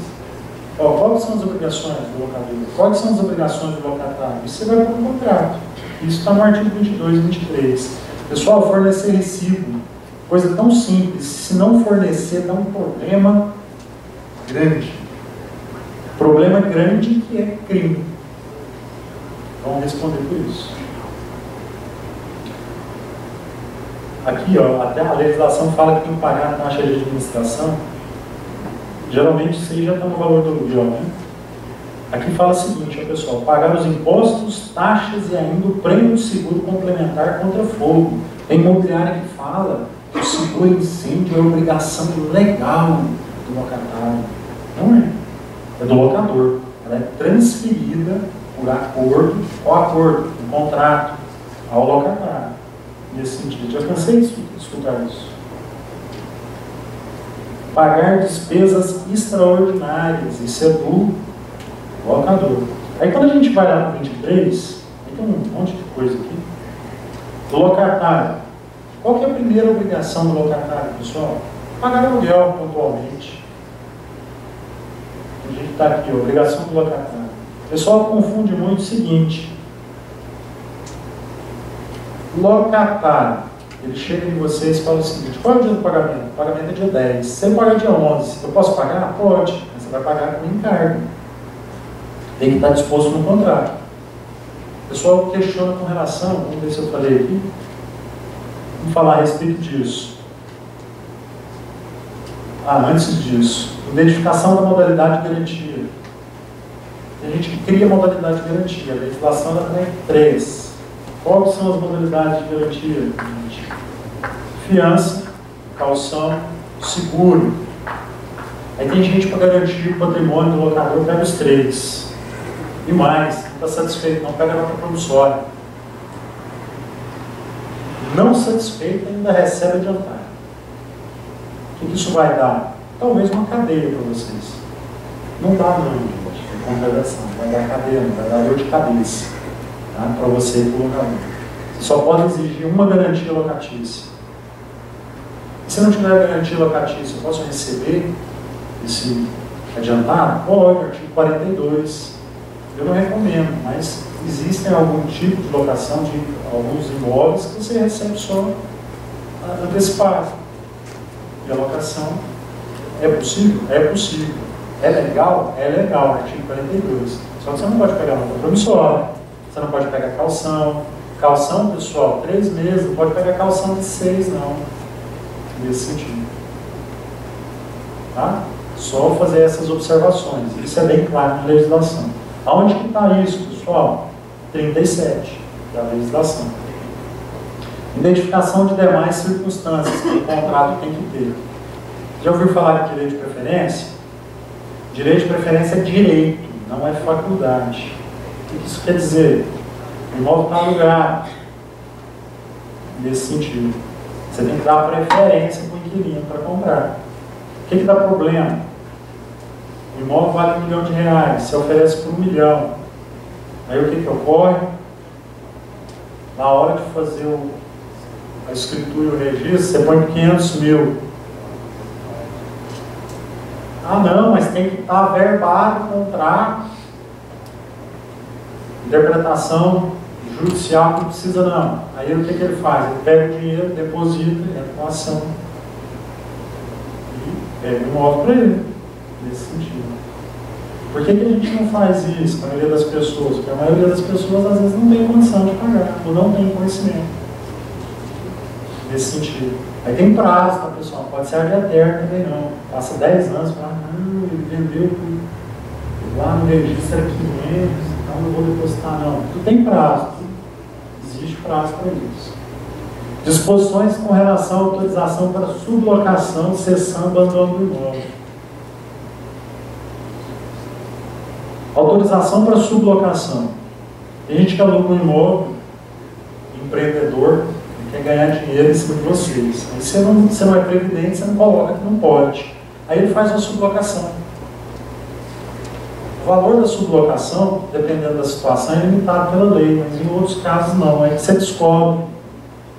Ó, quais são as obrigações do locador? Quais são as obrigações do locatário? Isso você vai para o contrato. Isso está no artigo 22 e 23. Pessoal, fornecer recibo. Coisa tão simples. Se não fornecer, dá um problema grande. Problema grande que é crime. Vamos responder por isso. Aqui, ó, até a legislação fala que tem que pagar a taxa de administração. Geralmente isso aí já está no valor do aluguel, né? Aqui fala o seguinte, ó, pessoal, pagar os impostos, taxas e ainda o prêmio de seguro complementar contra fogo. Tem imobiliária que fala que o seguro incêndio é obrigação legal do locatário. Não é. É do locador. Ela é transferida por acordo, qual acordo? Um contrato ao locatário. Nesse sentido, já cansei de escutar isso. Pagar despesas extraordinárias, isso é do locador. Aí quando a gente vai lá para 23, aí tem um monte de coisa aqui. Do locatário. Qual que é a primeira obrigação do locatário, pessoal? Pagar aluguel pontualmente. A gente está aqui, obrigação do locatário. O pessoal confunde muito o seguinte. Locatário, ele chega em vocês e fala o seguinte, qual é o dia do pagamento? O pagamento é dia 10. Se você pagar dia 11, eu posso pagar? Pode, mas você vai pagar com encargo. Tem que estar disposto no contrato. O pessoal questiona com relação, vamos ver se eu falei aqui, vamos falar a respeito disso. Antes disso, identificação da modalidade de garantia. Tem gente que cria modalidade de garantia, a legislação está em 3. Quais são as modalidades de garantia? Fiança, caução, seguro. Aí tem gente para garantir o patrimônio do locador, pega os 3. E mais, não está satisfeito, não pega nota promissória. Não satisfeito, ainda recebe adiantado. O que isso vai dar? Talvez uma cadeia para vocês. Não dá não, gente, é contradição. Vai dar cadeia, não vai dar dor de cabeça. Tá? Para você e para o locador. Você só pode exigir uma garantia locatícia. Se não tiver garantia locatícia, eu posso receber esse adiantado? Pode, artigo 42. Eu não recomendo, mas existem algum tipo de locação de alguns imóveis que você recebe só antecipado. E a locação é possível? É possível. É legal? É legal, artigo 42. Só que você não pode pegar nota promissória, você não pode pegar calção. Calção, pessoal, 3 meses, não pode pegar calção de 6, não. Nesse sentido. Tá? Só fazer essas observações. Isso é bem claro na legislação. Aonde que está isso, pessoal? 37 da legislação. Identificação de demais circunstâncias que o contrato tem que ter. Já ouviu falar de direito de preferência? Direito de preferência é direito, não é faculdade. O que isso quer dizer? O imóvel está alugado. Nesse sentido. Você tem que dar preferência para o inquilino para comprar. O que dá problema? O imóvel vale R$1 milhão, você oferece por R$1 milhão. Aí o que ocorre? Na hora de fazer a escritura e o registro, você põe 500 mil. Ah não, mas tem que estar averbado o contrato. Interpretação judicial não precisa não. Aí o que ele faz? Ele pega o dinheiro, deposita, entra com a ação. E pega o imóvel para ele. Nesse sentido. Por que a gente não faz isso com a maioria das pessoas? Porque a maioria das pessoas às vezes não tem condição de pagar, ou não tem conhecimento. Nesse sentido. Aí tem prazo, tá, pessoal? Pode ser a via eterna também não. Passa 10 anos, fala, não, ele vendeu lá no registro era 500, então não vou depositar não. Tudo tem prazo. Existe prazo para isso. Disposições com relação à autorização para sublocação, cessão, abandono do imóvel. Autorização para sublocação. Tem gente que aluga um imóvel, empreendedor, quer ganhar dinheiro em cima de vocês. Aí você não é previdente, você não coloca que não pode. Aí ele faz uma sublocação. O valor da sublocação, dependendo da situação, é limitado pela lei, mas em outros casos não. Aí você descobre.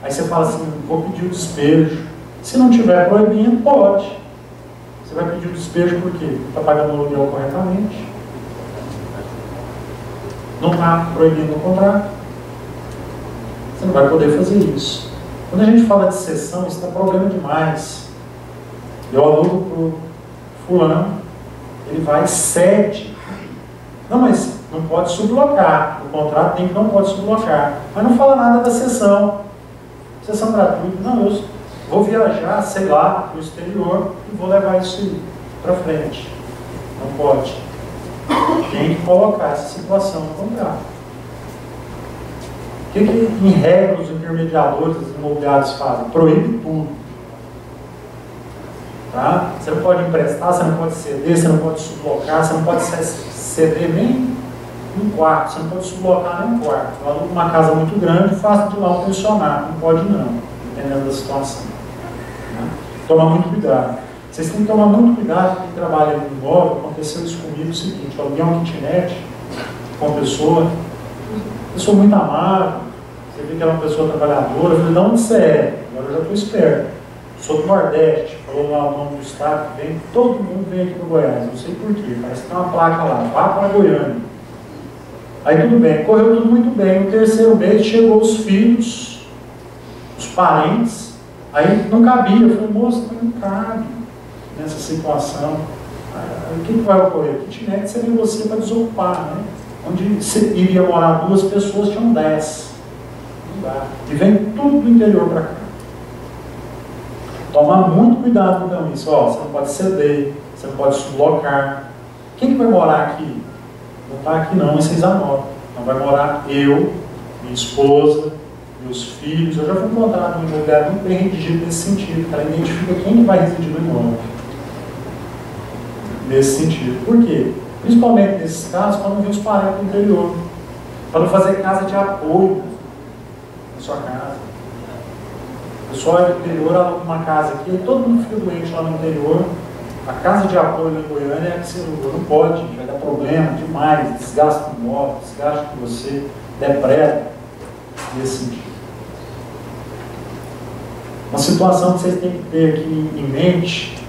Aí você fala assim, vou pedir o despejo. Se não tiver proibindo, pode. Você vai pedir o despejo por quê? Está pagando o aluguel corretamente. Não está proibindo o contrato. Você não vai poder fazer isso. Quando a gente fala de cessão, isso dá problema demais. Eu alugo para o fulano, ele vai e cede. Não, mas não pode sublocar. O contrato tem que não pode sublocar. Mas não fala nada da cessão. Cessão gratuita. Não, eu vou viajar, sei lá, para o exterior e vou levar isso aí para frente. Não pode. Tem que colocar essa situação no contrato. O que em regra os intermediadores imobiliários fazem? Proíbe tudo. Tá? Você não pode emprestar, você não pode ceder, você não pode sublocar, você não pode ceder nem um quarto, você não pode sublocar nem um quarto. Eu alugo uma casa muito grande e faço de lá um pensionato. Não pode não, dependendo da situação. Tá? Toma muito cuidado. Vocês têm que tomar muito cuidado quem trabalha no imóvel. Aconteceu isso comigo, o seguinte, eu aluguei uma kitnet com uma pessoa muito amável, você vê que era uma pessoa trabalhadora, eu falei, de onde você é? Agora eu já estou esperto. Sou do Nordeste, falou lá o nome do estado, vem, todo mundo vem aqui para Goiás, não sei porquê, parece que tem uma placa lá, vá para Goiânia. Aí tudo bem, correu tudo muito bem, no terceiro mês chegou os filhos, os parentes, aí não cabia, eu falei, moça, não cabe nessa situação. Aí, o que vai ocorrer? A kitnet seria você para desocupar, né? Onde iria morar 2 pessoas, tinham 10. Não dá. E vem tudo do interior para cá. Tomar muito cuidado com isso. Ó, você não pode ceder, você não pode sublocar. Quem que vai morar aqui? Não está aqui não, e vocês anotam. Não vai morar eu, minha esposa, meus filhos. Eu já fui encontrar um imobiliário muito bem redigido nesse sentido. Ela identifica quem que vai residir no imóvel. Nesse sentido. Por quê? Principalmente nesses casos, para não vir os parentes do interior. Para não fazer casa de apoio na sua casa. O pessoal do interior aluga uma casa aqui, todo mundo fica doente lá no interior. A casa de apoio na Goiânia é que você não pode, vai dar problema demais, desgasta o imóvel, desgasta com você, depreda nesse sentido. Uma situação que vocês têm que ter aqui em mente: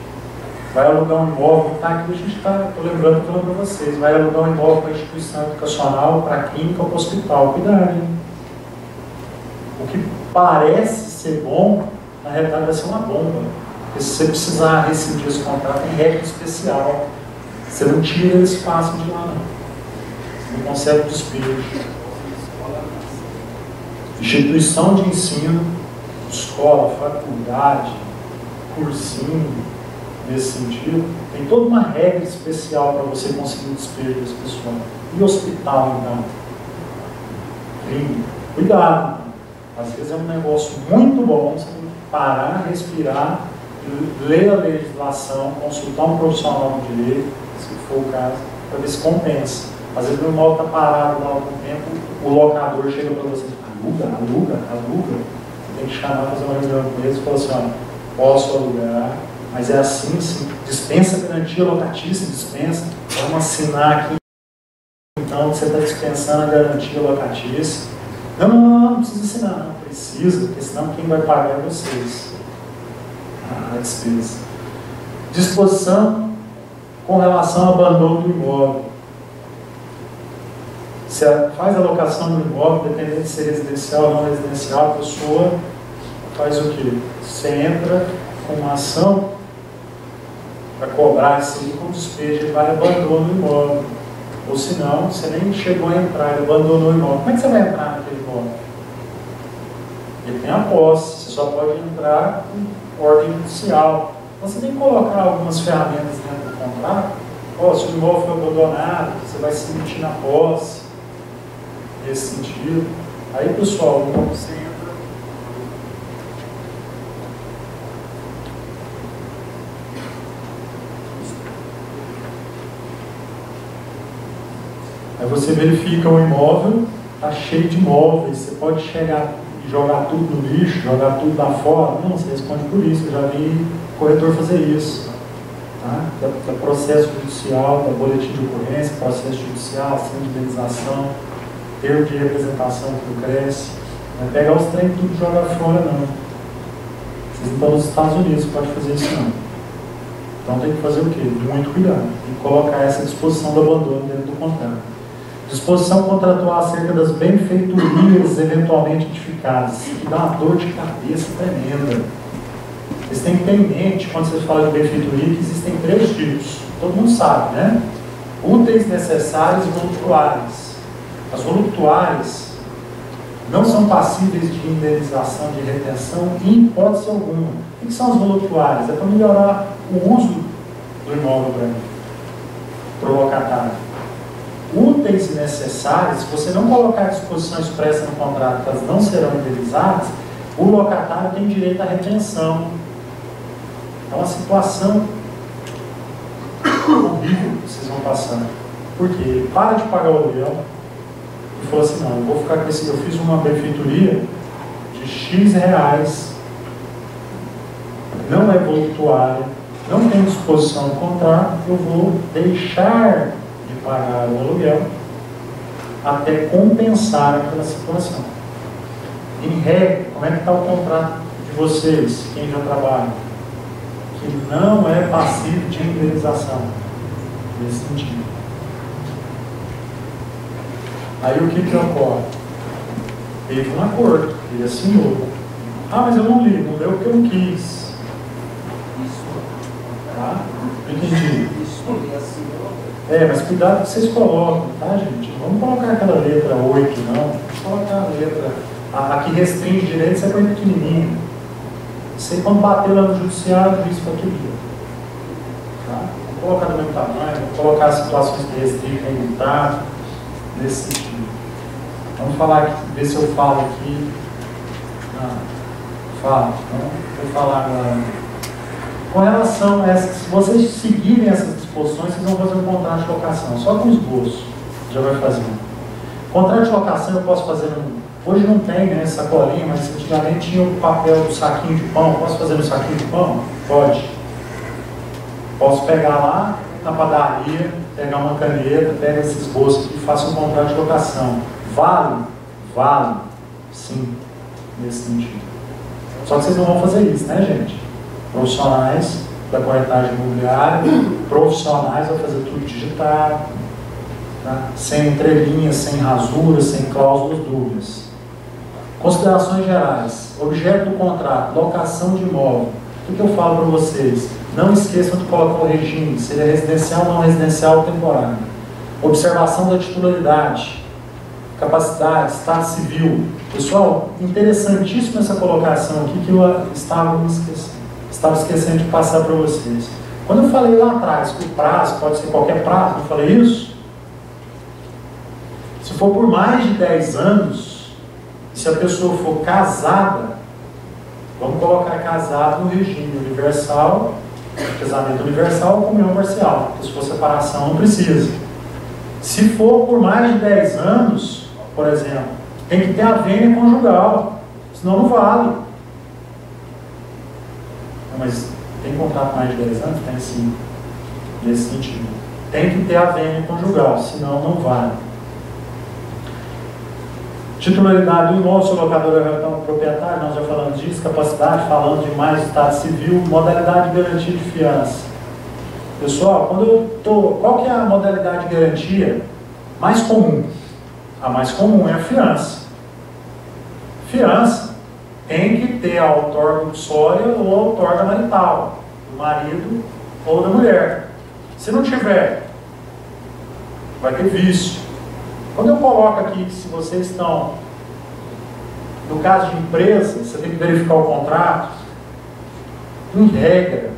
vai alugar um imóvel, tá aqui, a gente está, estou lembrando, falando para vocês, vai alugar um imóvel para instituição educacional, para clínica ou para hospital. Cuidado, hein? O que parece ser bom, na realidade vai ser uma bomba. Porque se você precisar rescindir esse contrato, tem regra especial. Você não tira esse espaço de lá, não. Você não consegue despejo. Instituição de ensino, escola, faculdade, cursinho, nesse sentido, tem toda uma regra especial para você conseguir o despejo desse pessoal. E hospital, então? Cuidado. Às vezes é um negócio muito bom, você tem que parar, respirar, ler a legislação, consultar um profissional de direito, se for o caso, para ver se compensa. Às vezes o imóvel está parado lá algum tempo, o locador chega para você, aluga. Você tem que chamar, fazer uma reunião com eles e falar assim: olha, posso alugar, mas é assim, dispensa garantia locatícia, dispensa, vamos assinar aqui, então você está dispensando a garantia locatícia. Não precisa assinar, não precisa, porque senão quem vai pagar é vocês. A despesa. Disposição com relação ao abandono do imóvel. Você faz a locação do imóvel, dependendo de ser residencial ou não residencial, a pessoa faz o quê? Você entra com uma ação para cobrar esse aí com despejo e vai abandono do imóvel. Ou se não, você nem chegou a entrar, ele abandonou o imóvel. Como é que você vai entrar naquele imóvel? Ele tem a posse, você só pode entrar com ordem judicial. Então você tem que colocar algumas ferramentas dentro do contrato. Se o imóvel foi abandonado, você vai se emitir na posse, nesse sentido. Aí, pessoal, você entra. Aí você verifica o imóvel, está cheio de imóveis, você pode chegar e jogar tudo no lixo, jogar tudo lá fora. Não, você responde por isso, eu já vi o corretor fazer isso. Tá? Da processo judicial, da boletim de ocorrência, processo judicial, ação de indenização, termo de representação do Cresce. Não é pegar os trem tudo e jogar fora, não. Vocês não estão nos Estados Unidos, pode fazer isso não. Então tem que fazer o quê? Muito cuidado. Tem que colocar essa disposição do abandono dentro do contrato. Disposição contratual acerca das benfeitorias eventualmente edificadas. Que dá uma dor de cabeça tremenda. Vocês têm que ter em mente, quando vocês falam de benfeitoria, que existem 3 tipos. Todo mundo sabe, né? Úteis, necessárias e voluptuárias. As voluptuárias não são passíveis de indenização, de retenção, em hipótese alguma. O que são as voluptuárias? É para melhorar o uso do imóvel para o locatário. Úteis e necessárias, se você não colocar à disposição expressa no contrato que elas não serão indenizadas, o locatário tem direito à retenção. É uma situação horrível que vocês vão passando. Porque ele para de pagar o aluguel e falou assim: não, eu vou ficar com esse. Eu fiz uma benfeitoria de X reais, não é voluptuária, não tem disposição no contrato, eu vou deixar de pagar o aluguel até compensar aquela situação. Em regra, como é que está o contrato de vocês, quem já trabalha? Que não é passivo de indenização, nesse sentido. Aí o que ocorre? Teve um acordo, ele assinou. Ah, mas eu não li, não leu porque eu não quis. Tá? Entendi. Mas cuidado que vocês colocam, tá, gente? Não vamos colocar aquela letra 8, não. Vamos colocar a letra. A que restringe direitos é coisa pequenininha. Você, quando bater lá no judiciário, isso foi aquilo. Tá? Vou colocar do mesmo tamanho, vou colocar as situações que restringem o contrato, nesse sentido. Vamos falar aqui, ver se eu falo aqui. Falo. Então, vou falar agora. Com relação a essas, se vocês seguirem essas disposições, vocês vão fazer um contrato de locação, só com esboço. Já vai fazer. Contrato de locação eu posso fazer hoje não tem, né, sacolinha, mas antigamente tinha o papel do saquinho de pão. Posso fazer no saquinho de pão? Pode. Posso pegar lá na padaria, pegar uma caneta, pega esse esboço aqui e faço um contrato de locação. Vale? Vale. Sim. Nesse sentido. Só que vocês não vão fazer isso, né, gente? Profissionais da corretagem imobiliária, profissionais vão fazer tudo digitado, tá? Sem entrelinhas, sem rasuras, sem cláusulas dúbias. Considerações gerais. Objeto do contrato, locação de imóvel. O que eu falo para vocês? Não esqueçam de colocar o regime, se ele é residencial, não residencial ou temporário. Observação da titularidade, capacidade, estado civil. Pessoal, interessantíssima essa colocação aqui que eu estava esquecendo de passar para vocês. Quando eu falei lá atrás que o prazo pode ser qualquer prazo, não falei isso? Se for por mais de 10 anos, se a pessoa for casada, vamos colocar casado no regime universal, casamento universal ou comunhão parcial, porque se for separação não precisa. Se for por mais de 10 anos, por exemplo, tem que ter a vênia conjugal, senão não vale. Não, mas tem contrato mais de 10 anos? Tem sim, nesse sentido. Tem que ter a vênia conjugal, senão não vale. Titularidade do imóvel, se o locador é o proprietário, nós já falamos disso, capacidade, falando de mais estado civil, modalidade de garantia de fiança. Pessoal, qual que é a modalidade de garantia mais comum? A mais comum é a fiança. Fiança tem que ter a outorga uxória ou a outorga marital, do marido ou da mulher. Se não tiver, vai ter vício. Quando eu coloco aqui que se vocês estão, no caso de empresa, você tem que verificar o contrato, em regra,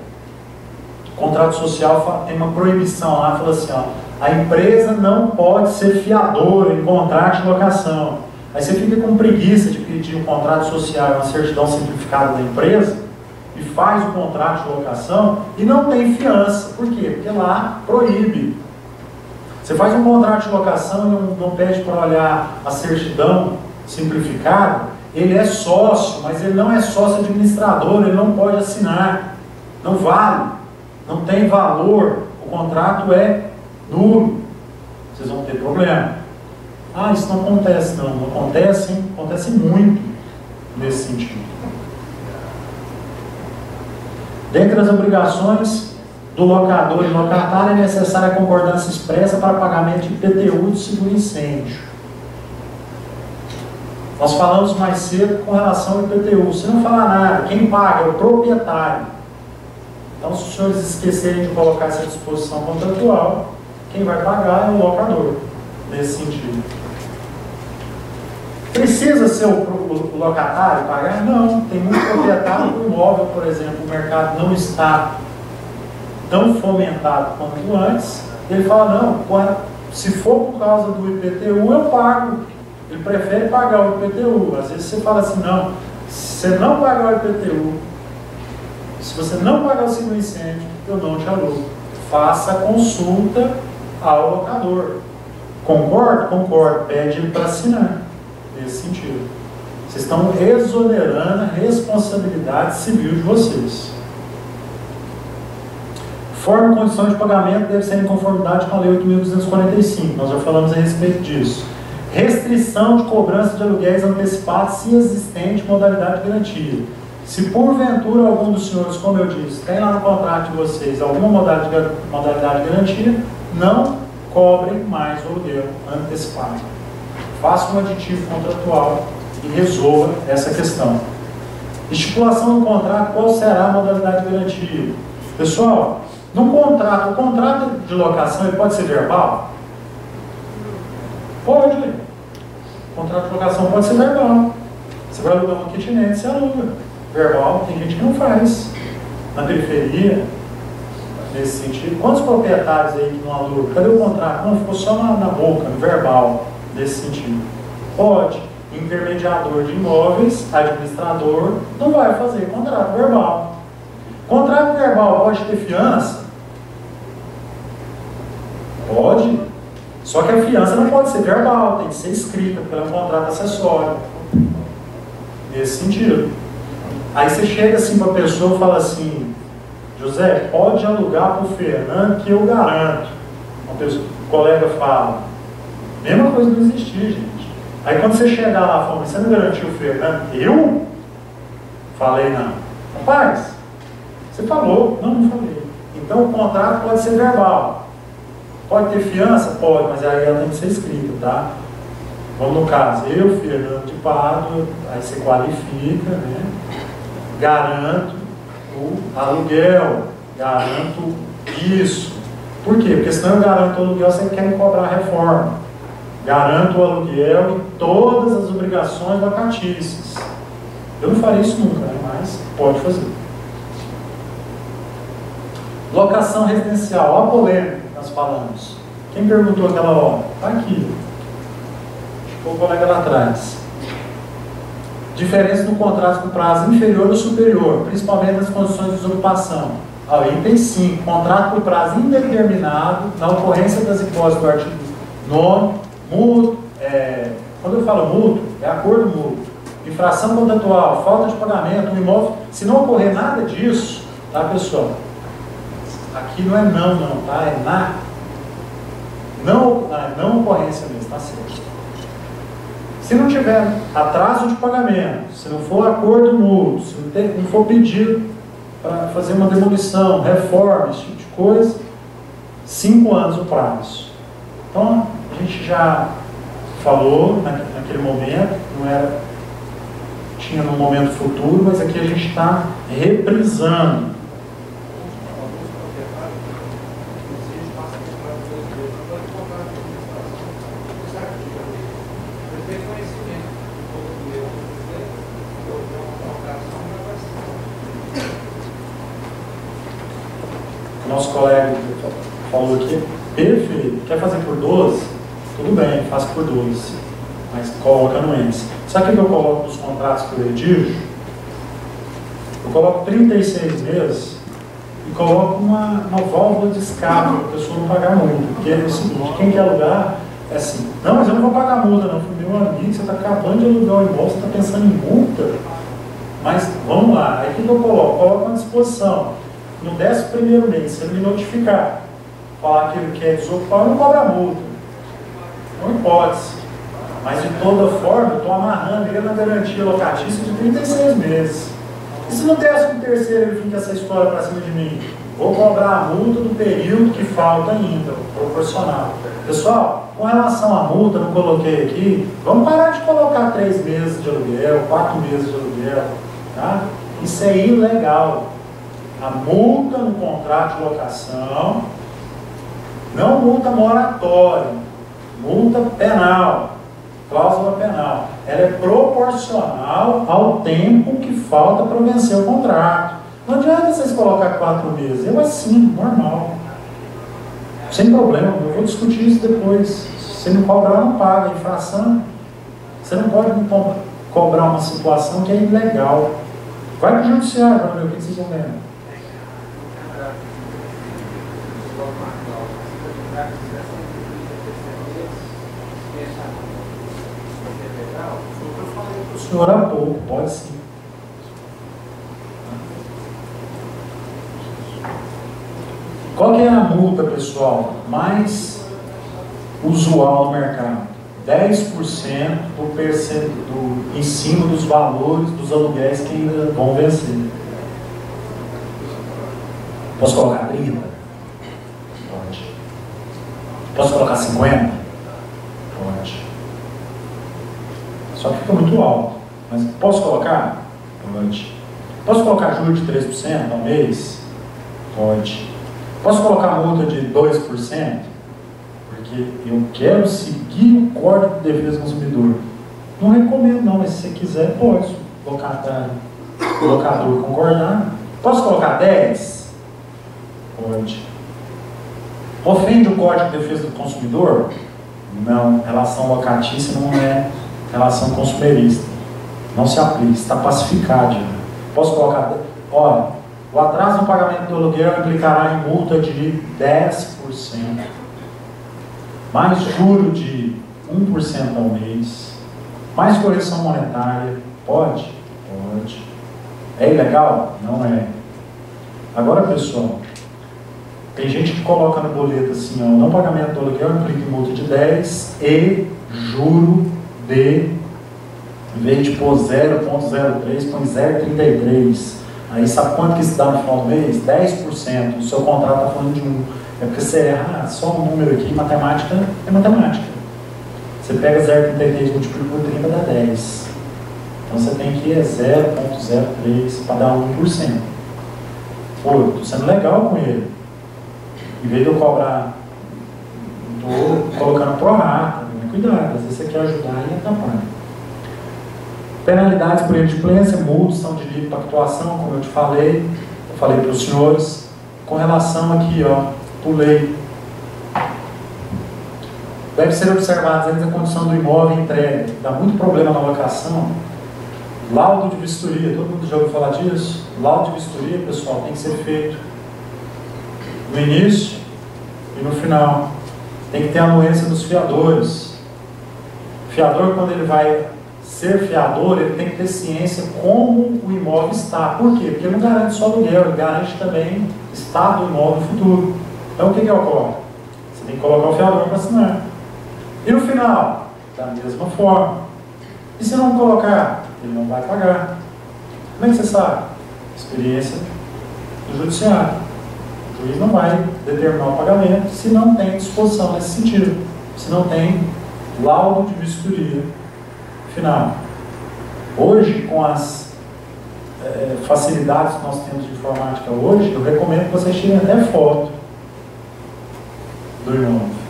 o contrato social tem uma proibição lá, fala assim, ó, a empresa não pode ser fiadora em contrato de locação. Aí você fica com preguiça de pedir um contrato social, uma certidão simplificada da empresa, e faz o contrato de locação e não tem fiança. Por quê? Porque lá proíbe. Você faz um contrato de locação e não pede para olhar a certidão simplificada, ele é sócio, mas ele não é sócio administrador, ele não pode assinar. Não vale, não tem valor, o contrato é nulo. Vocês vão ter problema. Ah, isso não acontece, não. Não acontece, hein? Acontece muito nesse sentido. Dentre as obrigações do locador e locatário, é necessária a concordância expressa para pagamento de IPTU de seguro incêndio. Nós falamos mais cedo com relação ao IPTU. Se não falar nada, quem paga é o proprietário. Então, se os senhores esquecerem de colocar essa disposição contratual, quem vai pagar é o locador, nesse sentido. Precisa ser o locatário pagar? Não. Tem muito proprietário do imóvel, por exemplo, o mercado não está tão fomentado quanto antes. Ele fala, não, se for por causa do IPTU, eu pago. Ele prefere pagar o IPTU. Às vezes você fala assim, não, se você não pagar o IPTU, se você não pagar o seguro incêndio, eu não te alugo. Faça a consulta ao locador. Concorda? Concordo. Pede ele para assinar. Nesse sentido. Vocês estão exonerando a responsabilidade civil de vocês. Forma e condição de pagamento deve ser em conformidade com a Lei 8.245. Nós já falamos a respeito disso. Restrição de cobrança de aluguéis antecipados se existente modalidade de garantia. Se porventura algum dos senhores, como eu disse, tem lá no contrato de vocês alguma modalidade de garantia, não cobrem mais o aluguel antecipado. Faça um aditivo contratual e resolva essa questão. Estipulação do contrato, qual será a modalidade de garantia? Pessoal, no contrato, o contrato de locação ele pode ser verbal? Pode. O contrato de locação pode ser verbal. Você vai alugar uma kitnet, você aluga. Verbal, tem gente que não faz. Na periferia, nesse sentido. Quantos proprietários aí que não alugam? Cadê o contrato? Não, ficou só na boca, no verbal, nesse sentido. Pode. Intermediador de imóveis, administrador, não vai fazer contrato verbal. Contrato verbal pode ter fiança? Pode. Só que a fiança não pode ser verbal, tem que ser escrita, porque ela é um contrato acessório. Nesse sentido. Aí você chega assim para a pessoa e fala assim, José, pode alugar para o Fernando que eu garanto. O colega fala, mesma coisa não existir, gente. Aí quando você chegar lá e fala, você não garantiu o Fernando? Eu? Falei não. Rapaz, você falou. Não, não falei. Então o contrato pode ser verbal. Pode ter fiança? Pode, mas aí ela tem que ser escrita, tá? Vamos no caso, eu, Fernando de Pádua, aí você qualifica, né? Garanto o aluguel, garanto isso. Por quê? Porque senão eu garanto o aluguel, você quer me cobrar a reforma. Garanto o aluguel e todas as obrigações locatícias. Eu não farei isso nunca, né? Mas pode fazer. Locação residencial, olha a polêmica que nós falamos. Quem perguntou aquela hora? Está aqui. Ficou o colega lá atrás. Diferença no contrato com prazo inferior ou superior, principalmente nas condições de desocupação. Item 5. Contrato com prazo indeterminado, na ocorrência das hipóteses do artigo 9, mútuo, quando eu falo mútuo, é acordo mútuo, infração contratual, falta de pagamento, um imóvel, se não ocorrer nada disso, tá, pessoal? Aqui não é não, tá? É não ocorrência mesmo, tá certo? Se não tiver atraso de pagamento, se não for acordo mútuo, se não for pedido para fazer uma demolição, reforma, esse tipo de coisa, 5 anos o prazo. Então, a gente já falou naquele momento, não era, tinha no momento futuro, mas aqui a gente está reprisando. Nosso colega falou aqui, perfeito, quer fazer por 12? Tudo bem, faço por 12, mas coloca anuência. Sabe o que eu coloco nos contratos que eu redijo? Eu coloco 36 meses e coloco uma válvula de escape para a pessoa não pagar multa. Porque é o seguinte, quem quer alugar é assim, não, mas eu não vou pagar multa não. Meu amigo, você está acabando de alugar o imóvel, você está pensando em multa? Mas vamos lá, aí o que eu coloco? Coloco uma disposição. No 11º mês, se ele me notificar, falar que ele quer desocupar, eu não cobro a multa. Não hipótese. Mas de toda forma, eu estou amarrando ele na garantia locatícia de 36 meses. E se no 13º ele fica essa história para cima de mim? Vou cobrar a multa do período que falta ainda, proporcional. Pessoal, com relação à multa, não coloquei aqui, vamos parar de colocar 3 meses de aluguel, 4 meses de aluguel. Tá? Isso é ilegal. A multa no contrato de locação, não multa moratória, multa penal, cláusula penal. Ela é proporcional ao tempo que falta para vencer o contrato. Não adianta vocês colocar 4 meses, eu assim, normal. Sem problema, eu vou discutir isso depois. Se não cobrar, não paga. Infração, você não pode cobrar uma situação que é ilegal. Vai para o judiciário para ver o que vocês estão vendo. O senhor há pouco, pode sim. Qual que é a multa, pessoal, mais usual no mercado? 10% do em cima dos valores dos aluguéis que ainda vão vencer. Posso colocar 30? Pode. Posso colocar 50? Pode. Só que fica muito alto. Mas posso colocar? Pode. Posso colocar juros de 3% ao mês? Pode. Posso colocar multa de 2%? Porque eu quero seguir o Código de Defesa do Consumidor. Não recomendo não, mas se você quiser, pode. O locador concordar. Posso colocar 10%? Pode. Ofende o Código de Defesa do Consumidor? Não. Relação locatícia não é relação consumerista. Não se aplica, está pacificado. Posso colocar... Olha, o atraso no pagamento do aluguel implicará em multa de 10%. Mais juro de 1% ao mês. Mais correção monetária. Pode? Pode. É ilegal? Não é. Agora, pessoal, tem gente que coloca no boleto assim, ó, não pagamento do aluguel implica em multa de 10 e juro de Em vez de pôr 0,03, põe 0,33. Aí sabe quanto que isso dá no final do mês? 10%. O seu contrato está falando de 1. É porque você erra só um número aqui, matemática é matemática. Você pega 0,33 multiplica por 30 dá 10. Então você tem que ir 0,03 para dar 1%. Pô, eu estou sendo legal com ele. Em vez de eu cobrar, estou colocando pro rata. Cuidado, às vezes você quer ajudar e atrapalha. Penalidades por inadimplência, multas, são de livre pactuação, como eu te falei. Eu falei para os senhores. Com relação aqui, ó, pulei. Deve ser observados antes da condição do imóvel entregue. Dá muito problema na locação. Laudo de vistoria, todo mundo já ouviu falar disso? Laudo de vistoria, pessoal, tem que ser feito no início e no final. Tem que ter a anuência dos fiadores. O fiador, quando ele vai ser fiador, ele tem que ter ciência como o imóvel está. Por quê? Porque ele não garante só aluguel, ele garante também o estado do imóvel futuro. Então o que ocorre? Você tem que colocar o fiador para assinar. E no final? Da mesma forma. E se não colocar? Ele não vai pagar. Como é que você sabe? Experiência do judiciário. O juiz não vai determinar o pagamento se não tem disposição nesse sentido. Se não tem laudo de vistoria final. Hoje, com as facilidades que nós temos de informática hoje, eu recomendo que vocês tirem até foto do imóvel.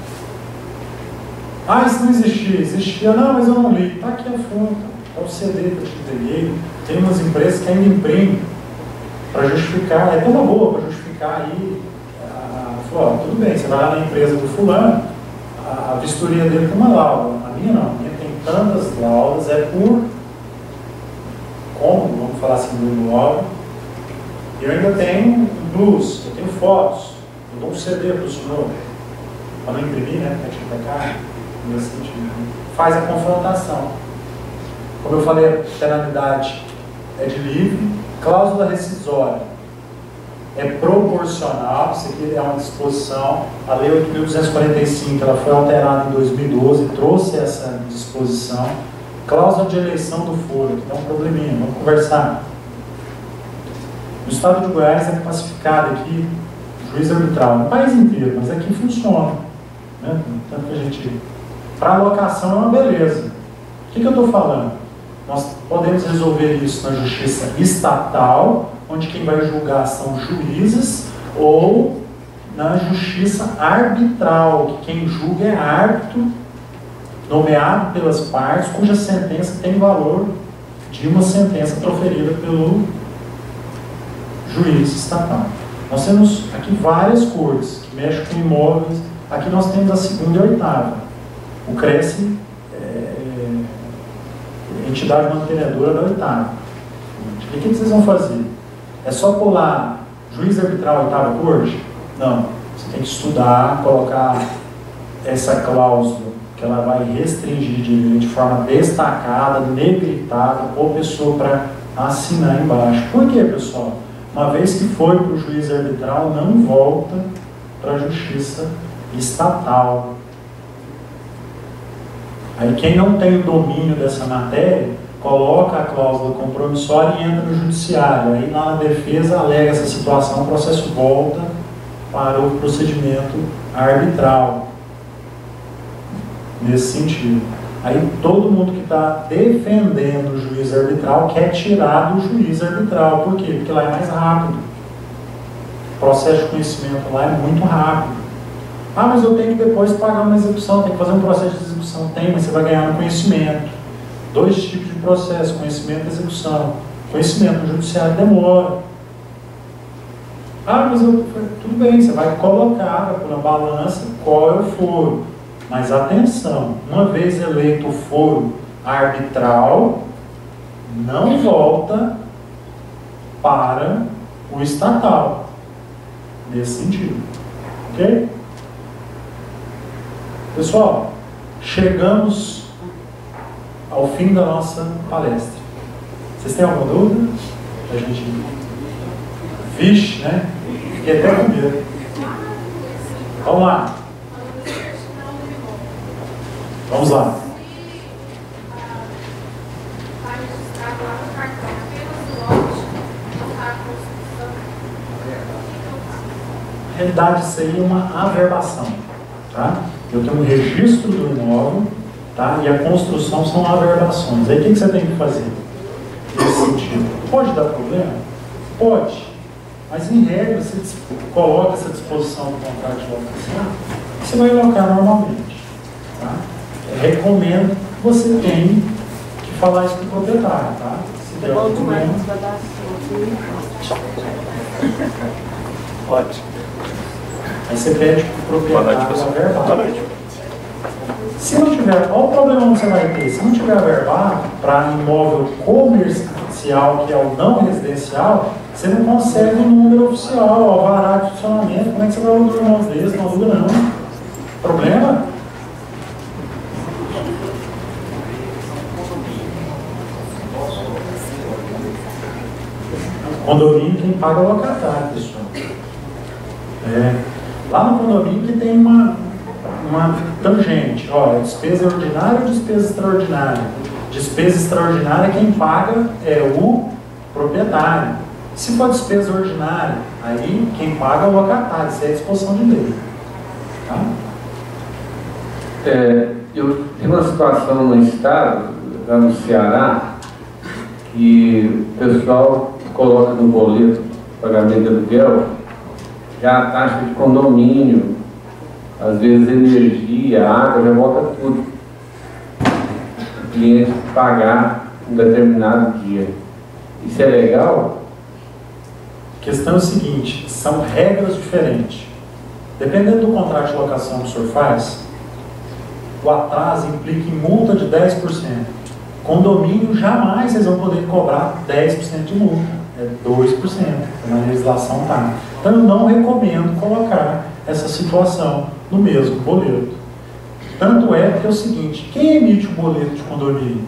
Ah, isso não existia. Existia. Não, mas eu não li. Está aqui a foto. É o CD que eu te entreguei. Tem umas empresas que ainda imprimem para justificar. É toda boa para justificar aí. Falou, tudo bem, você vai lá na empresa do fulano, a vistoria dele tem uma lauda. A minha não. A minha tem tantas laudas. É por... Como? Vamos falar assim do imóvel. Eu ainda tenho luz. Eu tenho fotos. Eu dou um CD para o senhor. Para não imprimir, né? Para te pegar. Nesse sentido. Faz a confrontação. Como eu falei, a penalidade é de livre. Cláusula rescisória é proporcional. Isso aqui é uma disposição. A Lei 8.245, ela foi alterada em 2012, trouxe essa disposição. Cláusula de eleição do foro, que dá um probleminha, vamos conversar. No estado de Goiás é classificado aqui juiz arbitral, no país inteiro, mas aqui funciona. Né? Tanto que a gente... Para alocação é uma beleza. O que eu estou falando? Nós podemos resolver isso na justiça estatal, onde quem vai julgar são juízes, ou na justiça arbitral, que quem julga é árbitro, nomeado pelas partes, cuja sentença tem valor de uma sentença proferida pelo juiz estatal. Nós temos aqui várias cortes que mexem com imóveis. Aqui nós temos a segunda e a oitava. O Cresce entidade mantenedora da oitava. E o que vocês vão fazer? É só pular juiz arbitral oitava corte? Não. Você tem que estudar, colocar essa cláusula, que ela vai restringir de forma destacada, negritada, ou pessoa para assinar embaixo. Por quê, pessoal? Uma vez que foi para o juiz arbitral, não volta para a justiça estatal. Aí quem não tem o domínio dessa matéria, coloca a cláusula compromissória e entra no judiciário. Aí lá na defesa alega essa situação, o processo volta para o procedimento arbitral. Nesse sentido. Aí todo mundo que está defendendo o juiz arbitral quer tirar do juiz arbitral. Por quê? Porque lá é mais rápido. O processo de conhecimento lá é muito rápido. Ah, mas eu tenho que depois pagar uma execução, tem que fazer um processo de execução. Tem, mas você vai ganhar no conhecimento. Dois tipos de processo, conhecimento e execução. Conhecimento no judiciário demora. Ah, mas tudo bem, você vai colocar por uma balança qual é o foro. Mas atenção, uma vez eleito o foro arbitral, não volta para o estatal. Nesse sentido. Ok? Pessoal, chegamos ao fim da nossa palestra. Vocês têm alguma dúvida? A gente... Vixe, né? Fiquei até com medo. Vamos lá. Vamos lá. registrado lá no cartão, apenas o lote, não está a construção. Na realidade, seria uma averbação. Tá? Eu tenho um registro do imóvel, tá? E a construção são averbações. Aí o que você tem que fazer nesse sentido? Pode dar problema? Pode. Mas em regra, você coloca essa disposição do contrato de locação, você vai locar normalmente. Tá? Eu recomendo que você tenha que falar isso com o proprietário. Tá? Se der algum problema, pode. Aí você pede para o proprietário averbar. Se não tiver, qual o problema que você vai ter? Se não tiver averbado para imóvel comercial, que é o não residencial, você não consegue o número oficial, o alvará de funcionamento. Como é que você vai alugar um imóvel desse? Não aluga não. Problema? Condomínio, quem paga é o locatário, pessoal. Lá no condomínio que tem uma tangente, ó, despesa ordinária ou despesa extraordinária? Despesa extraordinária, quem paga é o proprietário. Se for despesa ordinária, aí quem paga é o locatário, isso é a disposição de lei. Tá? Eu tenho uma situação no estado, lá no Ceará, que o pessoal coloca no boleto pagamento de aluguel já a taxa de condomínio, às vezes energia, água, já volta tudo. O cliente pagar um determinado dia. Isso é legal? A questão é o seguinte, são regras diferentes. Dependendo do contrato de locação que o senhor faz, o atraso implica em multa de 10%. Condomínio, jamais vocês vão poder cobrar 10% de multa. É 2%. Na legislação tá. Então eu não recomendo colocar essa situação no mesmo boleto. Tanto é que é o seguinte, quem emite o boleto de condomínio?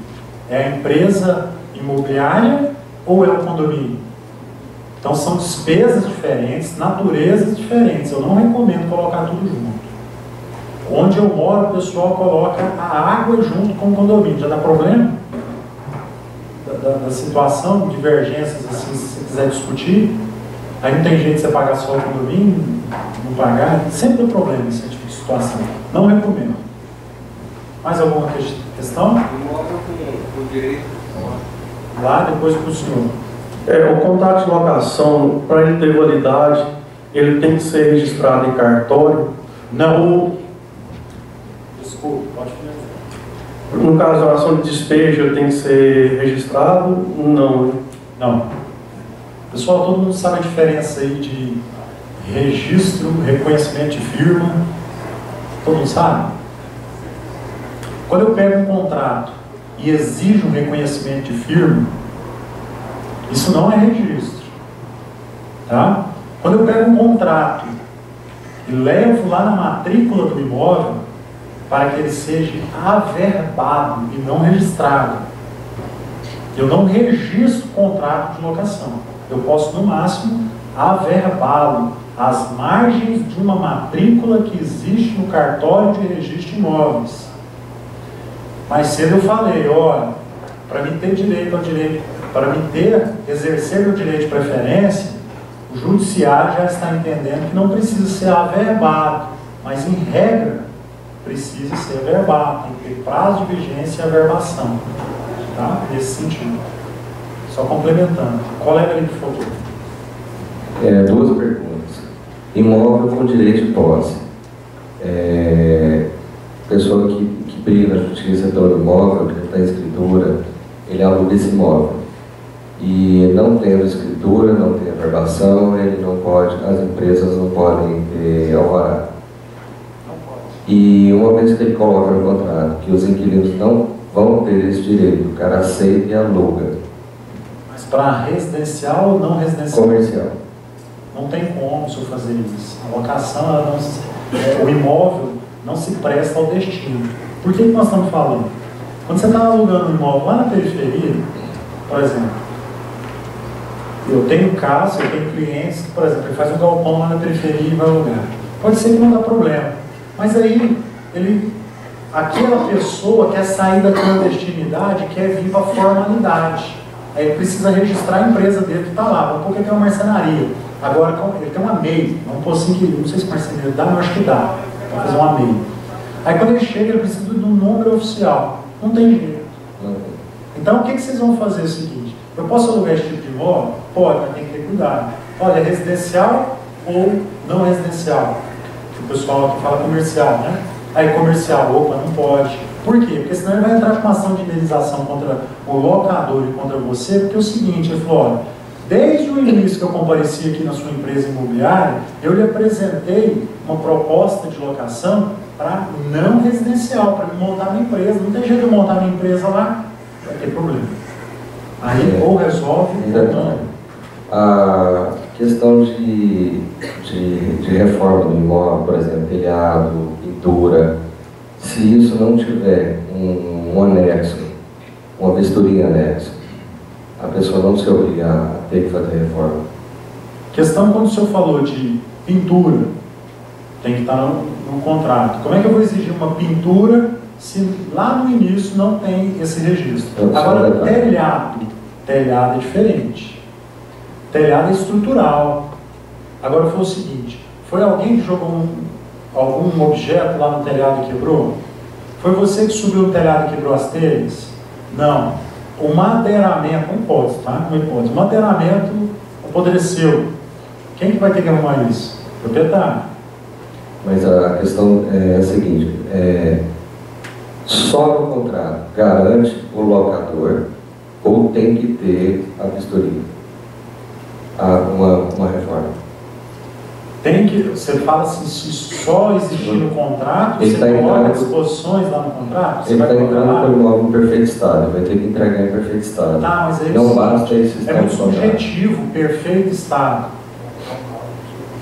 É a empresa imobiliária ou é o condomínio? Então são despesas diferentes, naturezas diferentes. Eu não recomendo colocar tudo junto. Onde eu moro, o pessoal coloca a água junto com o condomínio. Já dá problema? Da situação, divergências, assim, se você quiser discutir, aí não tem jeito de você pagar só o condomínio, não pagar, sempre dá problema esse tipo de situação. Não recomendo. Mais alguma questão? Imóvel com direito. Lá, depois para o senhor. O contrato de locação, para ele ter validade, ele tem que ser registrado em cartório? Não. Desculpa, pode fazer. No caso, a ação de despejo, ele tem que ser registrado? Não. Não. Pessoal, todo mundo sabe a diferença aí de registro, reconhecimento de firma? Todo mundo sabe? Quando eu pego um contrato e exijo um reconhecimento de firma, isso não é registro. Tá? Quando eu pego um contrato e levo lá na matrícula do imóvel para que ele seja averbado e não registrado, eu não registro o contrato de locação. Eu posso, no máximo, averbá-lo às margens de uma matrícula que existe no cartório de registro de imóveis. Mais cedo eu falei, olha, para mim ter direito ao direito, para mim exercer meu direito de preferência, o judiciário já está entendendo que não precisa ser averbado, mas em regra precisa ser averbado, tem que ter prazo de vigência e averbação, tá? Nesse sentido. Só complementando. Colega ali que falou. Duas perguntas. Imóvel com direito de posse. Pessoa que briga na justiça pelo imóvel, que está em escritura, ele aluga esse imóvel. E não tendo escritura, não tem averbação, ele não pode, as empresas não podem alvará. E uma vez que ele coloca no contrato que os inquilinos não vão ter esse direito, o cara aceita e aluga. Mas para residencial ou não residencial? Comercial. Não tem como o senhor fazer isso. A locação, ela não, o imóvel não se presta ao destino. Por que nós estamos falando? Quando você está alugando um imóvel lá na periferia, por exemplo, eu tenho casos, eu tenho clientes que, por exemplo, ele faz um galpão lá na periferia e vai alugar. Pode ser que não dá problema. Mas aí, aquela pessoa quer sair da clandestinidade, quer vir para a formalidade. Aí ele precisa registrar a empresa dele que está lá. Vamos pôr que ele tem uma marcenaria. Agora ele tem uma MEI. Vamos pôr assim que, não sei se marcenaria dá, mas acho que dá. Vai fazer uma MEI. Aí quando ele chega, ele precisa de um número oficial. Não tem jeito. Então o que vocês vão fazer? É o seguinte: eu posso alugar esse tipo de imóvel? Pode, mas tem que ter cuidado. Olha, é residencial ou não residencial? O pessoal aqui fala comercial, né? Aí comercial, opa, não pode. Por quê? Porque senão ele vai entrar com uma ação de indenização contra o locador e contra você, porque é o seguinte, ele falou, olha, desde o início que eu compareci aqui na sua empresa imobiliária, eu lhe apresentei uma proposta de locação para não residencial, para montar minha empresa. Não tem jeito de montar minha empresa lá, vai ter problema. Aí ou resolve ou não. A questão de reforma do imóvel, por exemplo, telhado, pintura, se isso não tiver um anexo, uma vistoria anexo, a pessoa não se obriga a ter que fazer reforma. Questão quando o senhor falou de pintura, tem que estar no contrato. Como é que eu vou exigir uma pintura se lá no início não tem esse registro? Agora, telhado é diferente. Telhado é estrutural. Agora foi o seguinte, foi alguém que jogou algum objeto lá no telhado e quebrou? Foi você que subiu no telhado e quebrou as telhas? Não. O madeiramento, não pode, tá? Não pode. O madeiramento apodreceu. Quem que vai ter que arrumar isso? O proprietário. Mas a questão é a seguinte, só no contrato garante o locador ou tem que ter a vistoria, uma reforma? Tem que, você fala assim, se só existir no contrato, ele você coloca disposições lá no contrato? Ele está entrando com o imóvel em perfeito estado, vai ter que entregar em perfeito estado. Tá, mas aí não basta esse é muito subjetivo, perfeito estado.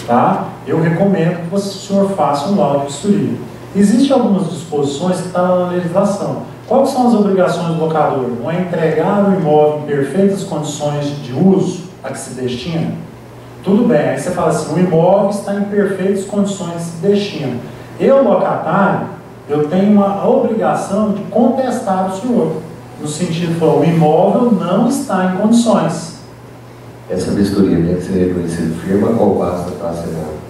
Tá? Eu recomendo que o senhor faça um laudo de vistoria. Existem algumas disposições que estão na legislação. Quais são as obrigações do locador? Não é entregar o imóvel em perfeitas condições de uso a que se destina? Tudo bem, aí você fala assim, o imóvel está em perfeitas condições de se destina. Eu, locatário, eu tenho uma obrigação de contestar o senhor. No sentido de, o imóvel não está em condições. Essa vistoria tem que ser reconhecida firma ou basta estar assinado?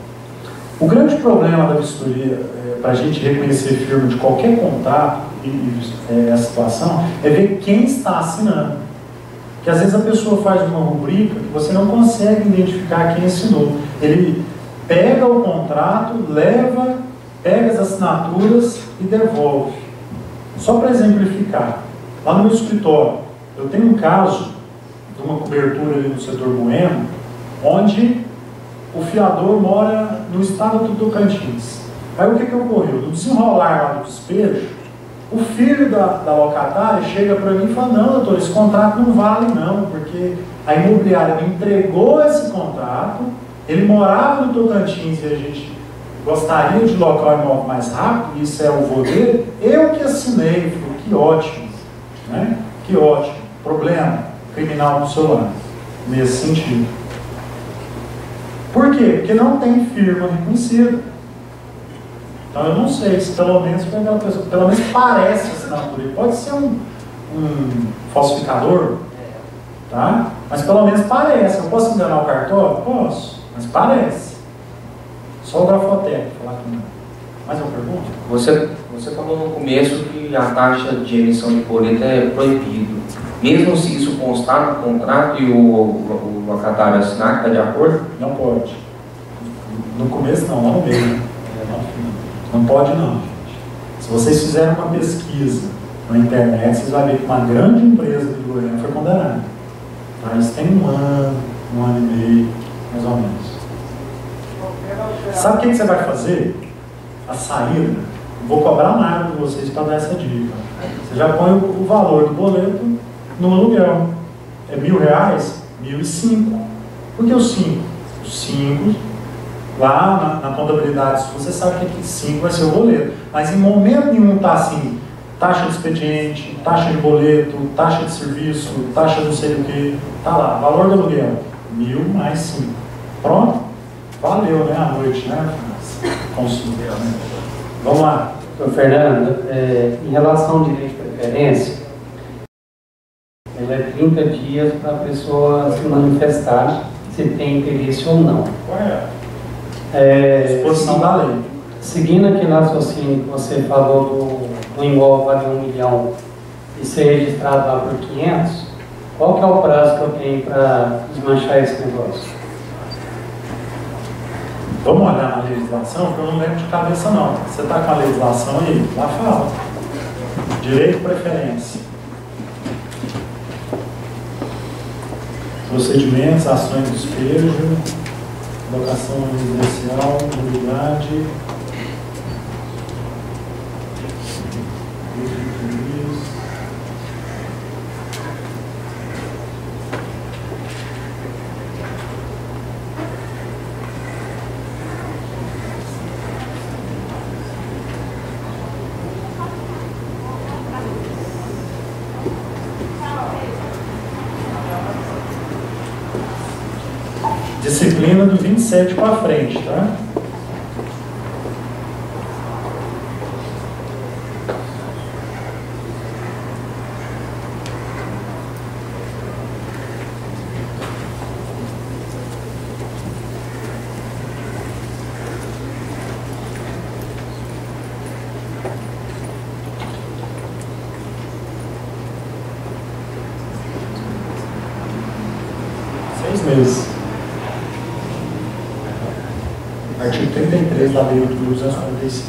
O grande problema da vistoria, para a gente reconhecer firma de qualquer contato a situação, é ver quem está assinando. Porque às vezes a pessoa faz uma rubrica que você não consegue identificar quem assinou. Ele pega o contrato, pega as assinaturas e devolve. Só para exemplificar, lá no meu escritório, eu tenho um caso de uma cobertura ali no setor Bueno, onde o fiador mora no estado do Tocantins. Aí o que ocorreu? No desenrolar lá do despejo, o filho da locatária chega para mim e fala, não, doutor, esse contrato não vale não, porque a imobiliária me entregou esse contrato, ele morava no Tocantins e a gente gostaria de locar o imóvel mais rápido, isso é o vô dele, eu que assinei. Falei, que ótimo, né? Que ótimo. Problema criminal do seu lado, nesse sentido. Por quê? Porque não tem firma reconhecida. Então eu não sei se pelo menos foi aquela pessoa, pelo menos parece assinatura. Ele pode ser um falsificador, tá? Mas pelo menos parece. Eu posso enganar o cartório? Posso, mas parece. Só o grafotécnico falar que não. Mais uma pergunta? Você falou no começo que a taxa de emissão de boleto é proibido. Mesmo se isso constar no contrato e o locatário assinar que está de acordo? Não pode. No começo não, lá no meio. Não pode não, gente. Se vocês fizerem uma pesquisa na internet, vocês vão ver que uma grande empresa de Goiânia foi condenada. Tá? Isso tem um ano e meio, mais ou menos. Sabe o que você vai fazer? A saída, vou cobrar nada de vocês para dar essa dica. Você já põe o valor do boleto no aluguel. É R$1.000? 1.005. Por que os 5? Os 5... Lá na contabilidade, você sabe que 5 vai ser o boleto. Mas em momento nenhum está assim, taxa de expediente, taxa de boleto, taxa de serviço, taxa não sei o que. Está lá, valor do aluguel, 1.000 mais 5. Pronto? Valeu, né? A noite, né? Consumo, né? Vamos lá. Fernando, em relação ao direito de preferência, Ele é 30 dias para a pessoa se manifestar se tem interesse ou não. Disposição da lei. Seguindo aquele raciocínio que você falou do imóvel vale 1 milhão e ser registrado lá por 500, qual que é o prazo que eu tenho para desmanchar esse negócio? Vamos olhar na legislação, porque eu não lembro de cabeça não. Você está com a legislação aí? Lá fala. Direito de preferência. Procedimentos, ações de despejo, locação residencial, unidade. Disciplina do 27 para frente, tá? Meses. Artigo 33 da Lei 8.245.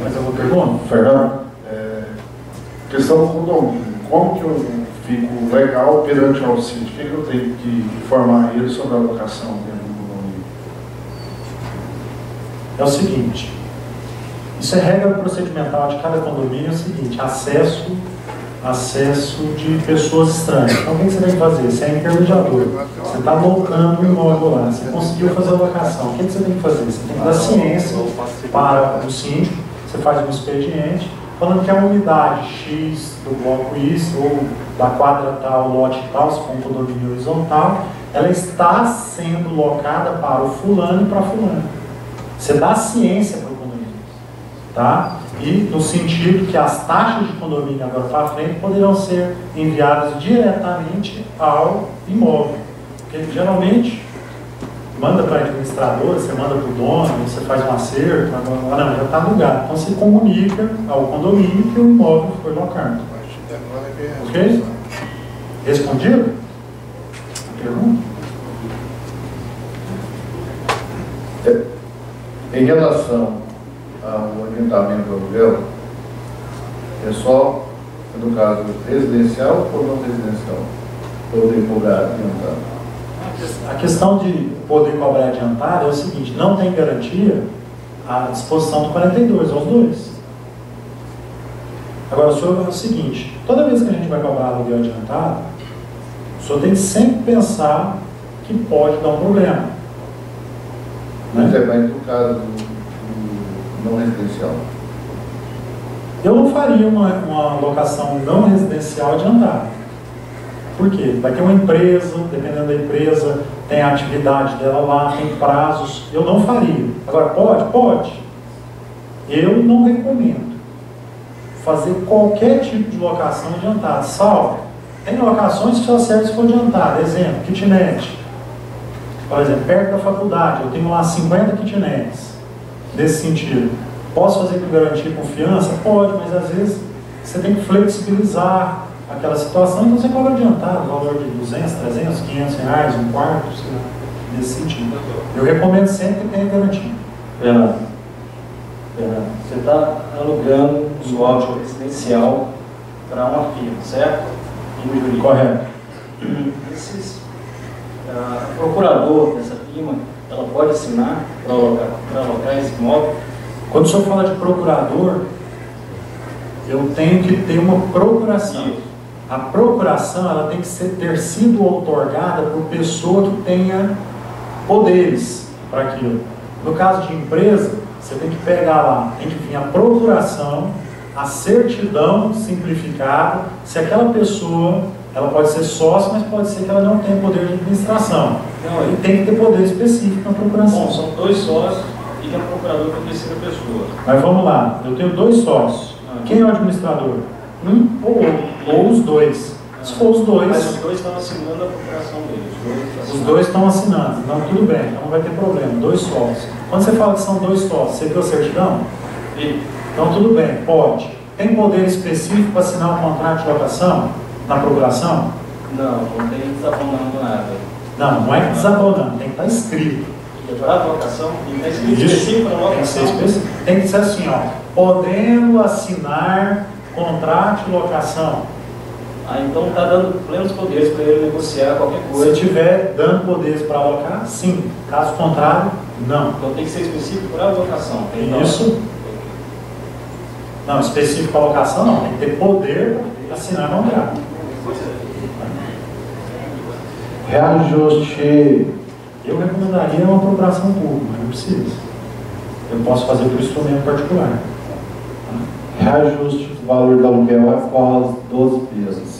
Mais alguma pergunta? Fernando, questão do condomínio. Como que eu fico legal perante ao síndico? O que eu tenho que informar ele sobre a locação dentro do condomínio? É o seguinte, isso é regra procedimental de cada condomínio, é o seguinte, acesso de pessoas estranhas. Então o que você tem que fazer? Você é intermediador, você está locando o imóvel lá, você conseguiu fazer a locação. O que você tem que fazer? Você tem que dar ciência para o síndico, você faz um expediente, falando que a unidade X do bloco Y, ou da quadra tal, lote tal, se for um condomínio horizontal, ela está sendo locada para o fulano e para fulano. Você dá ciência para o condomínio, tá? E no sentido que as taxas de condomínio agora para frente poderão ser enviadas diretamente ao imóvel. Porque geralmente manda para a administradora, você manda para o dono, você faz um acerto, agora não, já está alugado. Então você comunica ao condomínio que o imóvel foi locado. Ok? Respondido? Pergunta? Em relação ao adiantamento do aluguel, é só no caso residencial ou não residencial? Poder cobrar adiantado? A questão de poder cobrar adiantado é o seguinte, não tem garantia a disposição do 42, aos dois. Agora, o senhor é o seguinte, toda vez que a gente vai cobrar aluguel adiantado, o senhor tem que sempre pensar que pode dar um problema. Mas é mais no caso do não residencial. Eu não faria uma locação não residencial adiantada. Por quê? Vai ter uma empresa, dependendo da empresa, tem a atividade dela lá, tem prazos. Eu não faria. Agora, pode? Pode. Eu não recomendo fazer qualquer tipo de locação adiantada. Salvo, tem locações que só servem se for adiantada. Exemplo, kitnet. Por exemplo, perto da faculdade, eu tenho lá 50 kitnets. Nesse sentido. Posso fazer com garantia e confiança? Pode, mas às vezes você tem que flexibilizar aquela situação, então você cobra adiantado, valor de 200, 300, 500 reais, um quarto, nesse sentido. Eu recomendo sempre que tenha garantia. Fernando, você está alugando um imóvel residencial para uma firma, certo? Correto. O procurador dessa firma, ela pode assinar para alocar esse imóvel? Quando o senhor fala de procurador, eu tenho que ter uma procuração. A procuração ela tem que ter sido outorgada por pessoa que tenha poderes para aquilo. No caso de empresa, você tem que pegar lá, tem que vir a procuração, a certidão simplificada, se aquela pessoa, ela pode ser sócia, mas pode ser que ela não tenha poder de administração. Então, e tem que ter poder específico na procuração. Bom, são 2 sócios e tem um procurador para a terceira pessoa. Mas vamos lá, eu tenho 2 sócios. Quem é o administrador? Um ou outro, ou os dois. Se for os dois... Mas os dois estão assinando a procuração deles. Os dois estão assinando. Não, tudo bem, então não vai ter problema. 2 sócios. Quando você fala que são 2 sócios, você viu a certidão? Sim. Então tudo bem, pode. Tem poder específico para assinar um contrato de locação na procuração? Não, não tem desabonando nada. Não, não é desabonando, tem que estar escrito. Para a locação, tem que estar escrito específico na locação. Tem que ser assim, ó, podendo assinar contrato de locação. Ah, então está dando plenos poderes para ele negociar qualquer coisa. Se tiver dando poderes para alocar, sim. Caso contrário, não. Então tem que ser específico para a locação. Isso. Não, específico para alocação não. Tem que ter poder para assinar contrato. Reajuste. Eu recomendaria uma procuração pública, mas não precisa. Eu posso fazer por instrumento particular. Reajuste do valor do aluguel após 12 meses.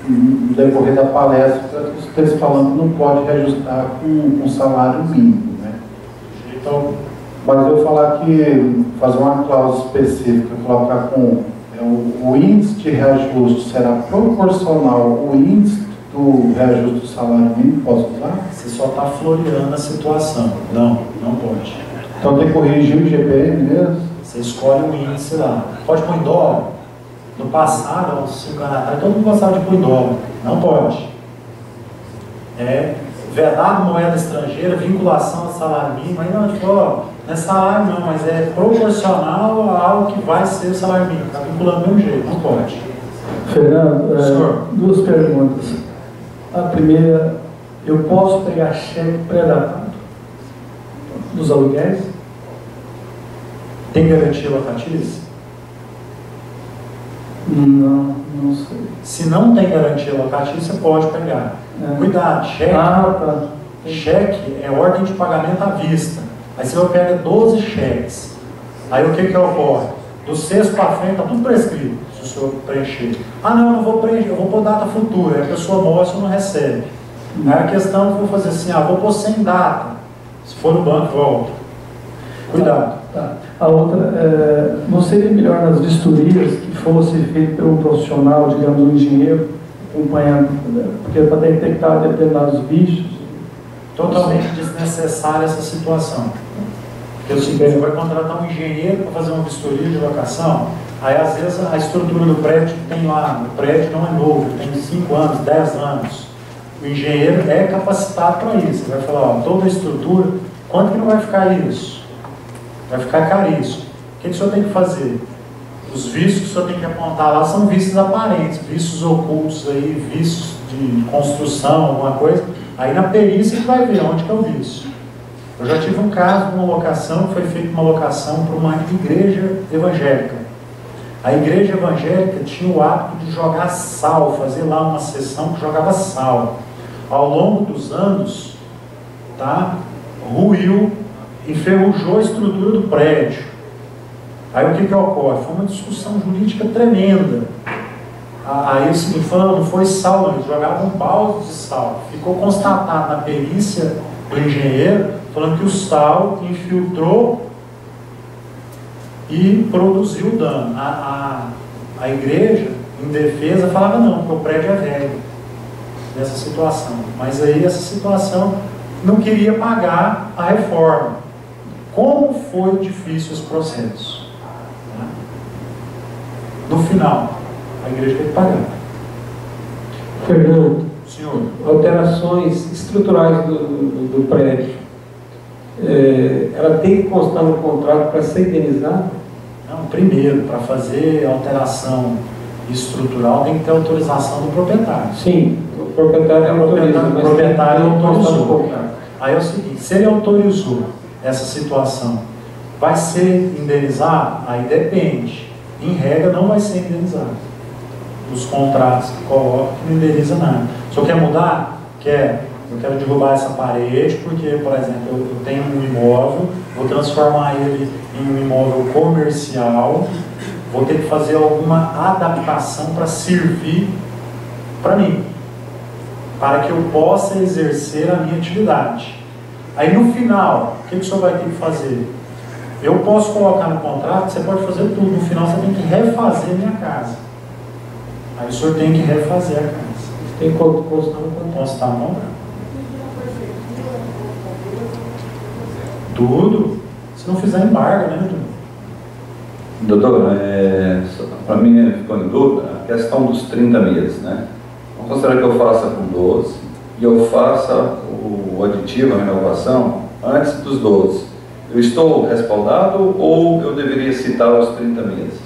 No decorrer da palestra, vocês falando que não pode reajustar com salário mínimo, né? Então, mas eu falar que fazer uma cláusula específica, colocar com o índice de reajuste será proporcional ao índice do reajuste do salário mínimo, posso usar? Você só está floreando a situação. Não, não pode. Então tem que corrigir o IGPM mesmo? Você escolhe um índice lá. Pode pôr em dólar? No passado, há uns 5 anos atrás, todo mundo gostava de pôr em dólar. Não pode. Vedado moeda estrangeira, vinculação ao salário mínimo. Aí não, tipo, ó, não é salário não, mas é proporcional a algo que vai ser o salário mínimo. Está vinculando do mesmo jeito, não pode. Fernando, 2 perguntas. A primeira, eu posso pegar cheque pré-datado dos aluguéis? Tem garantia locatícia? Não sei. Se não tem garantia locatícia, você pode pegar. Cuidado, cheque. Tá. Cheque é ordem de pagamento à vista. Aí você vai pegar 12 cheques. Aí o que ocorre? Do 6º para frente está tudo prescrito, se o senhor preencher. Ah não, eu não vou preencher, eu vou pôr data futura. Aí a pessoa mostra e não recebe. Aí a questão que eu vou fazer assim, vou pôr sem data. Se for no banco, volta. Cuidado. Tá. A outra, não seria melhor nas vistorias que fosse feito pelo profissional, digamos, um engenheiro, acompanhando, porque para detectar determinados bichos? Totalmente desnecessária essa situação. Porque você vai contratar um engenheiro para fazer uma vistoria de locação, aí às vezes a estrutura do prédio que tem lá, o prédio não é novo, tem 5 anos, 10 anos. O engenheiro é capacitado para isso. Ele vai falar, toda a estrutura, quanto que não vai ficar isso? Vai ficar caríssimo. O que o senhor tem que fazer? Os vícios que o senhor tem que apontar lá são vícios aparentes, vícios ocultos aí, vícios de construção, alguma coisa. Aí na perícia que vai ver onde que é o vício. Eu já tive um caso de uma locação, que foi feita uma locação para uma igreja evangélica. A igreja evangélica tinha o hábito de jogar sal, fazer lá uma sessão que jogava sal. Ao longo dos anos, ruiu, enferrujou a estrutura do prédio. Aí o que ocorre? Foi uma discussão jurídica tremenda. Aí o seguinte, falando, não foi sal, não, eles jogavam um balde de sal. Ficou constatado na perícia do engenheiro, falando que o sal infiltrou e produziu dano. A igreja, em defesa, falava não, porque o prédio é velho nessa situação. Mas aí essa situação não queria pagar a reforma. Como foi difícil esse processo? No final, a igreja tem que pagar. Fernando, senhor, alterações estruturais do prédio, ela tem que constar no contrato para ser indenizada? Não, primeiro, para fazer alteração estrutural tem que ter autorização do proprietário. Sim, o proprietário autoriza, mas o proprietário autorizou. contrato. Aí é o seguinte, se ele autorizou essa situação, vai ser indenizado? Aí depende. Em regra, não vai ser indenizado. Os contratos que colocam que não indeniza nada. O senhor quer mudar? Quer. Eu quero derrubar essa parede porque, por exemplo, eu tenho um imóvel, vou transformar ele em um imóvel comercial, vou ter que fazer alguma adaptação para servir para mim, para que eu possa exercer a minha atividade. Aí no final, o que o senhor vai ter que fazer? Eu posso colocar no contrato, você pode fazer tudo, no final você tem que refazer a minha casa. Aí o senhor tem que refazer a casa. Tem que constar uma obra. Tudo. Se não fizer embargo, né, doutor? Para mim ficou em dúvida a questão dos 30 meses, né? Vamos considerar que eu faça com 12 e eu faça o aditivo, a renovação, antes dos 12. Eu estou respaldado ou eu deveria citar os 30 meses?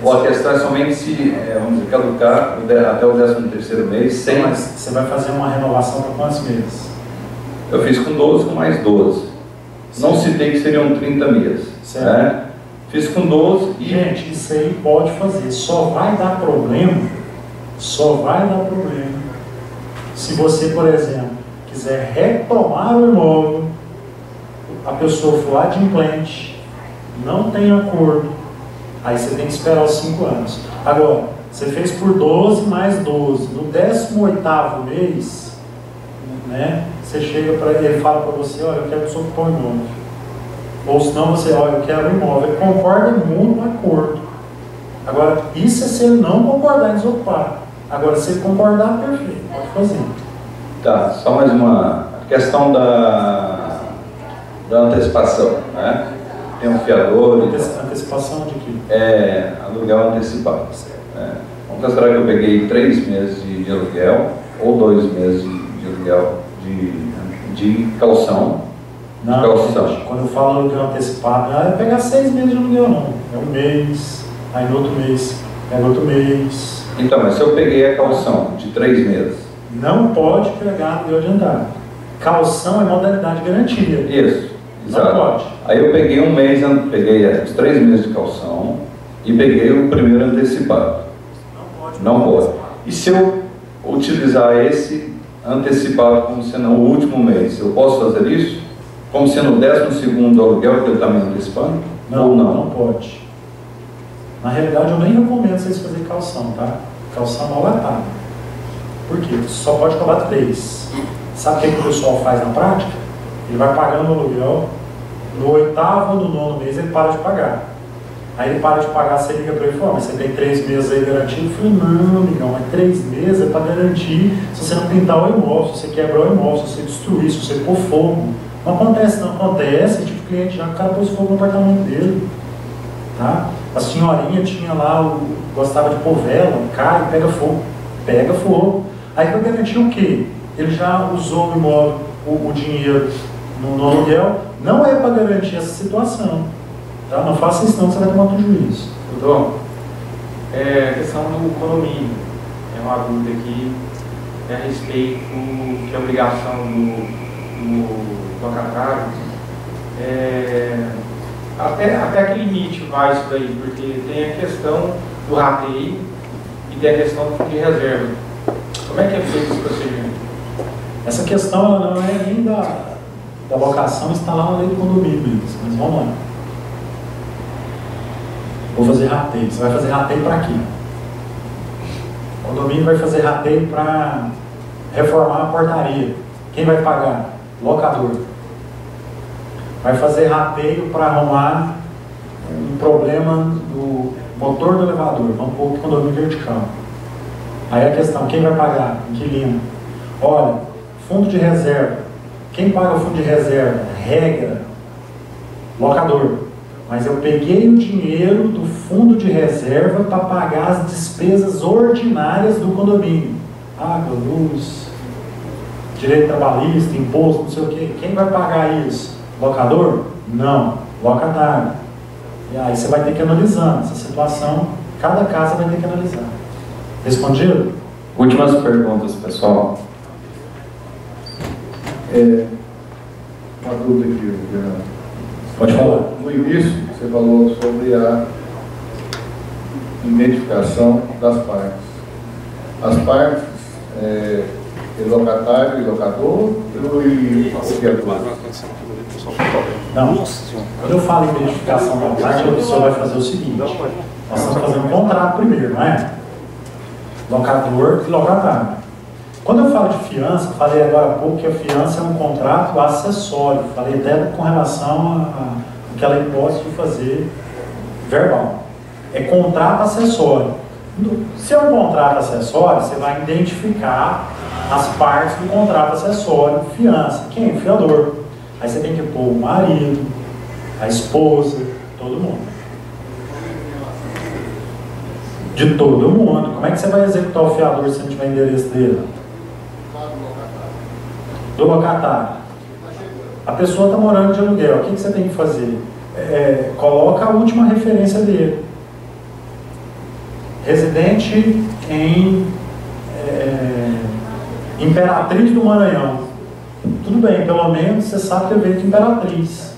Ou a questão é somente se, vamos dizer, caducar até o 13º mês sem... Mas você vai fazer uma renovação para quantos meses? Eu fiz com 12, com mais 12. Sim. Não citei que seriam 30 meses. Certo. Né? Fiz com 12 e... Gente, isso aí pode fazer. Só vai dar problema se você, por exemplo, quiser retomar o imóvel, a pessoa for adimplente, não tem acordo, aí você tem que esperar os 5 anos. Agora, você fez por 12 mais 12, no 18º mês, né, você chega para ele, fala para você, olha, eu quero desocupar o imóvel. Ou senão você, olha, eu quero o imóvel, ele concorda muito no acordo. Agora, isso é se ele não concordar em desocupar. Agora, se ele concordar, perfeito, pode fazer. Tá, só mais uma questão da antecipação, né? Tem um fiador... Antecipação de quê? Aluguel antecipado. Né? Vamos considerar que eu peguei 3 meses de aluguel ou 2 meses de aluguel de calção. Não, quando eu falo aluguel antecipado, não é pegar 6 meses de aluguel, não. É um mês, aí no outro mês, pega outro mês. Então, mas se eu peguei a calção de 3 meses... Não pode pegar aluguel adiantado. Calção é modalidade de garantia. Isso, exato. Não pode. Aí eu peguei um mês, peguei os 3 meses de calção e peguei o primeiro antecipado. Não pode. E se eu utilizar esse antecipado como sendo o último mês, eu posso fazer isso? Como sendo o 12º aluguel que ele está me antecipando? Não, ou não? Não pode. Na realidade, eu nem recomendo vocês fazerem calção, tá? Calção mal atado. Por quê? Você só pode cobrar 3. Sabe o que o pessoal faz na prática? Ele vai pagando o aluguel, no 8º ou no 9º mês ele para de pagar. Aí ele para de pagar, você liga para ele e fala, mas você tem 3 meses aí garantido? Eu falei, não, amigão, mas 3 meses é para garantir se você não pintar o imóvel, se você quebrar o imóvel, se você destruir, se você pôr fogo. Não acontece, não acontece, tipo, cliente já, o cara pôs fogo no apartamento dele. Tá? A senhorinha tinha lá, gostava de pôr vela, cai, pega fogo. Pega fogo. Aí para garantir o quê? Ele já usou o imóvel, o dinheiro no aluguel, não é para garantir essa situação. Tá? Não faça isso não, você vai tomar prejuízo. Doutor, a questão do condomínio. É uma dúvida aqui a respeito de obrigação do locatário. Até que limite vai isso daí, porque tem a questão do rateio e tem a questão do fundo de reserva. Como é que é feito esse procedimento? Essa questão ela não é nem da locação, está lá na lei do condomínio mesmo, mas vamos lá. Vou fazer rateio. Você vai fazer rateio para quê? O condomínio vai fazer rateio para reformar a portaria. Quem vai pagar? Locador. Vai fazer rateio para arrumar um problema do motor do elevador. Vamos pôr o condomínio vertical. Aí a questão, quem vai pagar? Inquilino. Olha, fundo de reserva. Quem paga o fundo de reserva? Regra. Locador. Mas eu peguei o dinheiro do fundo de reserva para pagar as despesas ordinárias do condomínio. Água, luz, direito trabalhista, imposto, não sei o quê. Quem vai pagar isso? Locador? Não. Locatário. E aí você vai ter que analisar essa situação. Cada casa vai ter que analisar. Respondido? Últimas perguntas, pessoal. Uma dúvida aqui, Fernando. Pode falar. No início, você falou sobre a identificação das partes. As partes, locatário e locador e o fiador. Não. Quando eu falo em identificação da parte, a pessoa vai fazer o seguinte. Nós estamos fazendo um contrato primeiro, não é? Locador e locatário. Quando eu falo de fiança, falei agora há pouco que a fiança é um contrato acessório. Falei até com relação àquela hipótese de fazer verbal. É contrato acessório. Se é um contrato acessório, você vai identificar as partes do contrato acessório, fiança. Quem? O fiador. Aí você tem que pôr o marido, a esposa, todo mundo. De todo mundo. Como é que você vai executar o fiador se não tiver endereço dele? Do locatário. A pessoa está morando de aluguel. O que você tem que fazer? Coloca a última referência dele. Residente em Imperatriz do Maranhão. Tudo bem, pelo menos você sabe que veio de Imperatriz.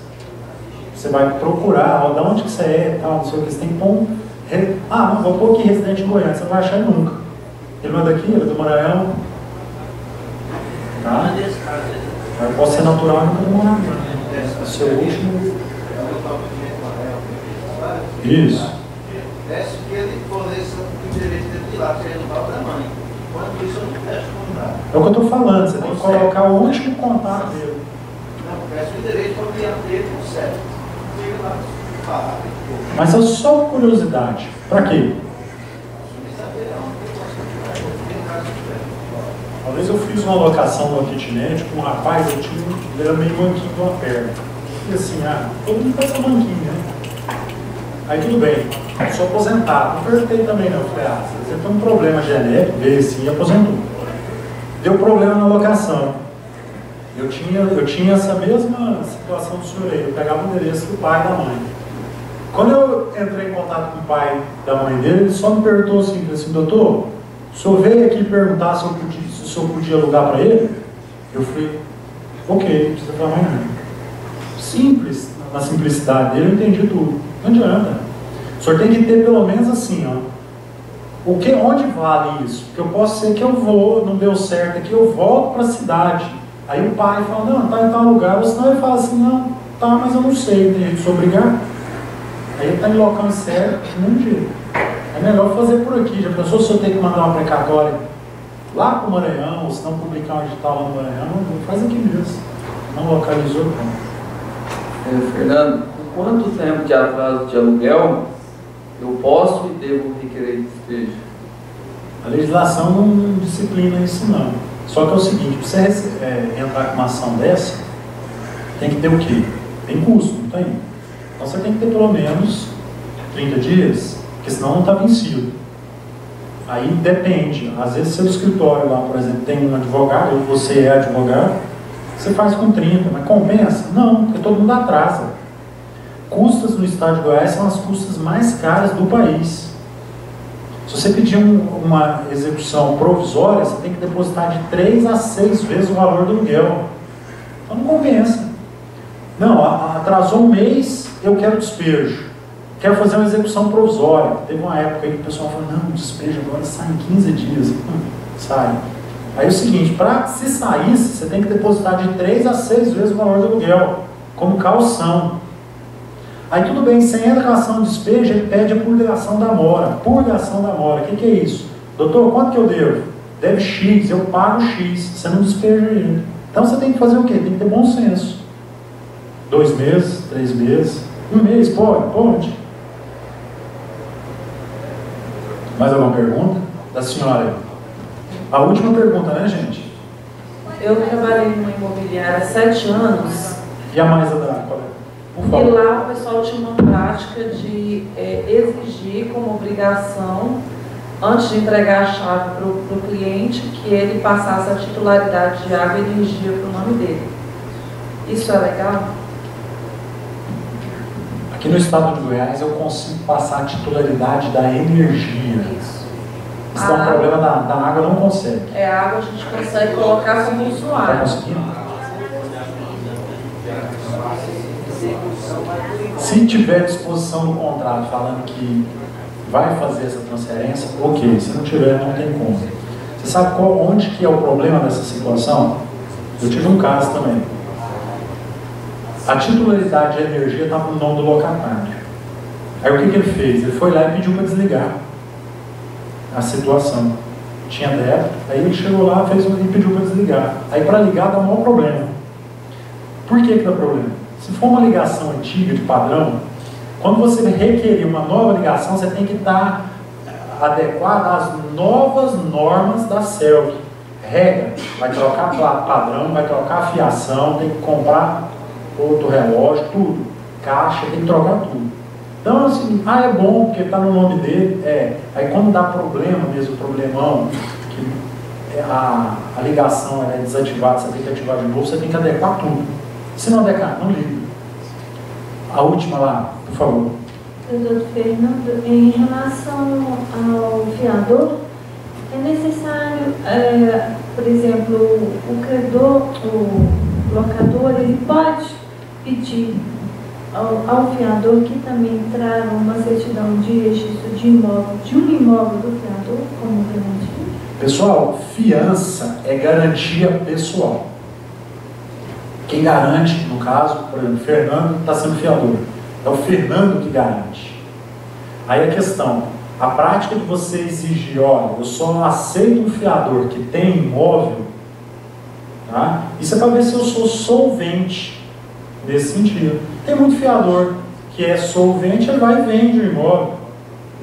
Você vai procurar, de onde que você é, tal, não sei o que, você tem que pôr não, vou pôr aqui residente em Goiânia, você não vai achar nunca. Ele não é daqui, ele é do Maranhão. Tá? Mas pode ser natural e não demorar. É seu último. Isso. Desce que ele forneça o direito de lá, que ele não vai da mãe. Quando isso eu não fecho o contrato. É o que eu estou falando, você tem que colocar o último contato dele. Não, peço o direito para o cliente dele, certo. Mas é só curiosidade. Para quê? Uma vez eu fiz uma locação numa kitnet com um rapaz, ele era meio manquinho de uma perna. E assim, todo mundo faz essa manquinha, né? Aí tudo bem, sou aposentado. Não perguntei também não, falei, você tem um problema genético, veio assim e aposentou. Deu problema na locação. Eu tinha essa mesma situação do senhor aí, eu pegava o endereço do pai e da mãe. Quando eu entrei em contato com o pai da mãe dele, ele só me perguntou assim, doutor, o senhor veio aqui perguntar se o senhor podia alugar para ele? Eu falei, ok, não precisa falar mais nada. Simples, na simplicidade dele eu entendi tudo. Não adianta. O senhor tem que ter pelo menos assim, onde vale isso? Porque eu posso ser que eu vou, não deu certo aqui, eu volto para a cidade. Aí o pai fala, não, tá em tal lugar, ou senão ele fala assim, não, tá, mas eu não sei, tem jeito de se obrigar. Aí ele está em local certo, não jeito. É melhor fazer por aqui. Já pensou se eu tenho que mandar uma precatória lá para o Maranhão, ou se não publicar um edital lá no Maranhão, faz aqui mesmo. Não localizou, não. Fernando, com quanto tempo de atraso de aluguel eu posso e devo requerer despejo? A legislação não disciplina isso não. Só que é o seguinte, para você entrar com uma ação dessa, tem que ter o quê? Tem custo, não tem? Então você tem que ter pelo menos 30 dias, porque senão não está vencido. Aí depende, às vezes seu escritório lá, por exemplo, tem um advogado, ou você é advogado, você faz com 30, mas compensa? Não, porque todo mundo atrasa. Custas no estado de Goiás são as custas mais caras do país. Se você pedir uma execução provisória, você tem que depositar de 3 a 6 vezes o valor do aluguel. Então não compensa. Não, atrasou um mês, eu quero despejo. Quero fazer uma execução provisória. Teve uma época aí que o pessoal falou, não, o despejo agora sai em 15 dias. Sai. Aí é o seguinte, para se saísse, você tem que depositar de 3 a 6 vezes o valor do aluguel, como caução. Aí tudo bem, sem entra a ação de despejo, ele pede a purgação da mora. Purgação da mora, o que é isso? Doutor, quanto que eu devo? Deve X, eu pago X, você não despeja ele. Então você tem que fazer o quê? Tem que ter bom senso. 2 meses, 3 meses, 1 mês, pode. Mais alguma pergunta? Da senhora aí. A última pergunta, né, gente? Eu trabalhei numa imobiliária há 7 anos. E a mais da E lá o pessoal tinha uma prática de exigir como obrigação, antes de entregar a chave para o cliente, que ele passasse a titularidade de água e energia para o nome dele. Isso é legal? Aqui no estado de Goiás eu consigo passar a titularidade da energia. Isso. Se dá um problema da água, não consegue. A água a gente consegue colocar como usuário. Está conseguindo? Se tiver disposição no contrato falando que vai fazer essa transferência, ok. Se não tiver, não tem como. Você sabe onde que é o problema dessa situação? Eu tive um caso também. A titularidade de energia estava no nome do locatário. Aí o que ele fez? Ele foi lá e pediu para desligar a situação. Tinha débito, aí ele chegou lá e pediu para desligar. Aí para ligar dá um maior problema. Por que dá problema? Se for uma ligação antiga de padrão, quando você requerer uma nova ligação, você tem que estar adequada às novas normas da CELC. Regra, vai trocar padrão, vai trocar fiação, tem que comprar outro relógio, tudo. Caixa, tem que trocar tudo. Então, assim, é bom porque está no nome dele, Aí quando dá problema mesmo, problemão, que a ligação é desativada, você tem que ativar de novo, você tem que adequar tudo. Se não adequar, não liga. A última lá, por favor. Doutor Fernando, em relação ao fiador, é necessário, por exemplo, o credor, o locador, ele pode pedir ao fiador que também traga uma certidão de registro de imóvel, de um imóvel do fiador, como garantia? Pessoal, fiança é garantia pessoal. Quem garante, no caso, por exemplo, Fernando está sendo fiador. É o Fernando que garante. Aí a questão, a prática de você exigir, olha, eu só aceito um fiador que tem imóvel, tá? Isso é para ver se eu sou solvente nesse sentido. Tem muito fiador que é solvente, ele vai e vende o imóvel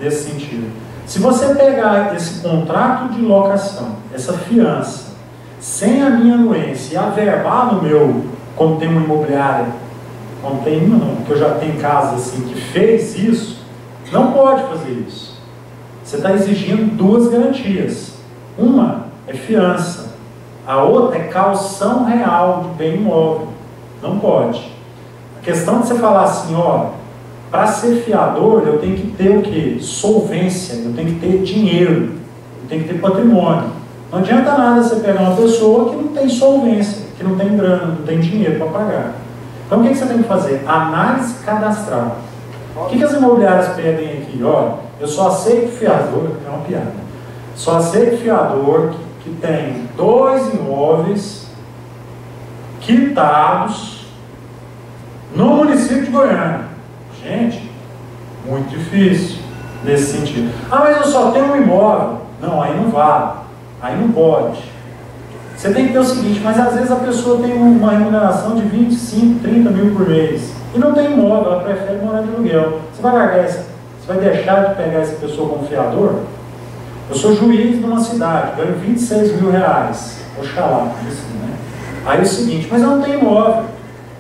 nesse sentido. Se você pegar esse contrato de locação, essa fiança, sem a minha anuência e averbar no meu, como tem uma imobiliária, não tem uma não, porque eu já tenho casa assim que fez isso, não pode fazer isso. Você está exigindo duas garantias. Uma é fiança, a outra é caução real de bem imóvel. Não pode. A questão de você falar assim, ó, para ser fiador eu tenho que ter o quê? Solvência, eu tenho que ter dinheiro, eu tenho que ter patrimônio. Não adianta nada você pegar uma pessoa que não tem solvência, que não tem grana, não tem dinheiro para pagar. Então o que você tem que fazer? Análise cadastral. O que as imobiliárias pedem aqui? Olha, eu só aceito fiador, é uma piada, só aceito fiador que tem 2 imóveis quitados no município de Goiânia. Gente, muito difícil nesse sentido. Mas eu só tenho um imóvel. Não, aí não vale, aí não pode. Você tem que ter o seguinte, mas às vezes a pessoa tem uma remuneração de 25, 30 mil por mês e não tem imóvel, ela prefere morar de aluguel. Você vai largar você vai deixar de pegar essa pessoa como fiador? Eu sou juiz numa cidade, ganho 26 mil reais. Oxalá, assim, né? Aí é o seguinte, mas eu não tenho imóvel.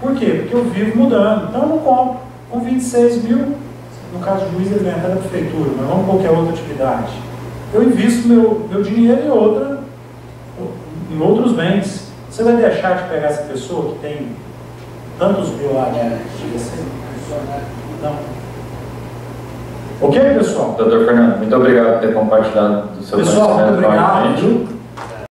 Por quê? Porque eu vivo mudando, então eu não compro. Com 26 mil, no caso do juiz ele ganha até da prefeitura, mas vamos qualquer outra atividade. Eu invisto meu dinheiro em outros bens. Você vai deixar de pegar essa pessoa que tem tantos mil lá de você? Não. Ok, pessoal? Doutor Fernando, muito obrigado por ter compartilhado do seu pessoal, muito obrigado.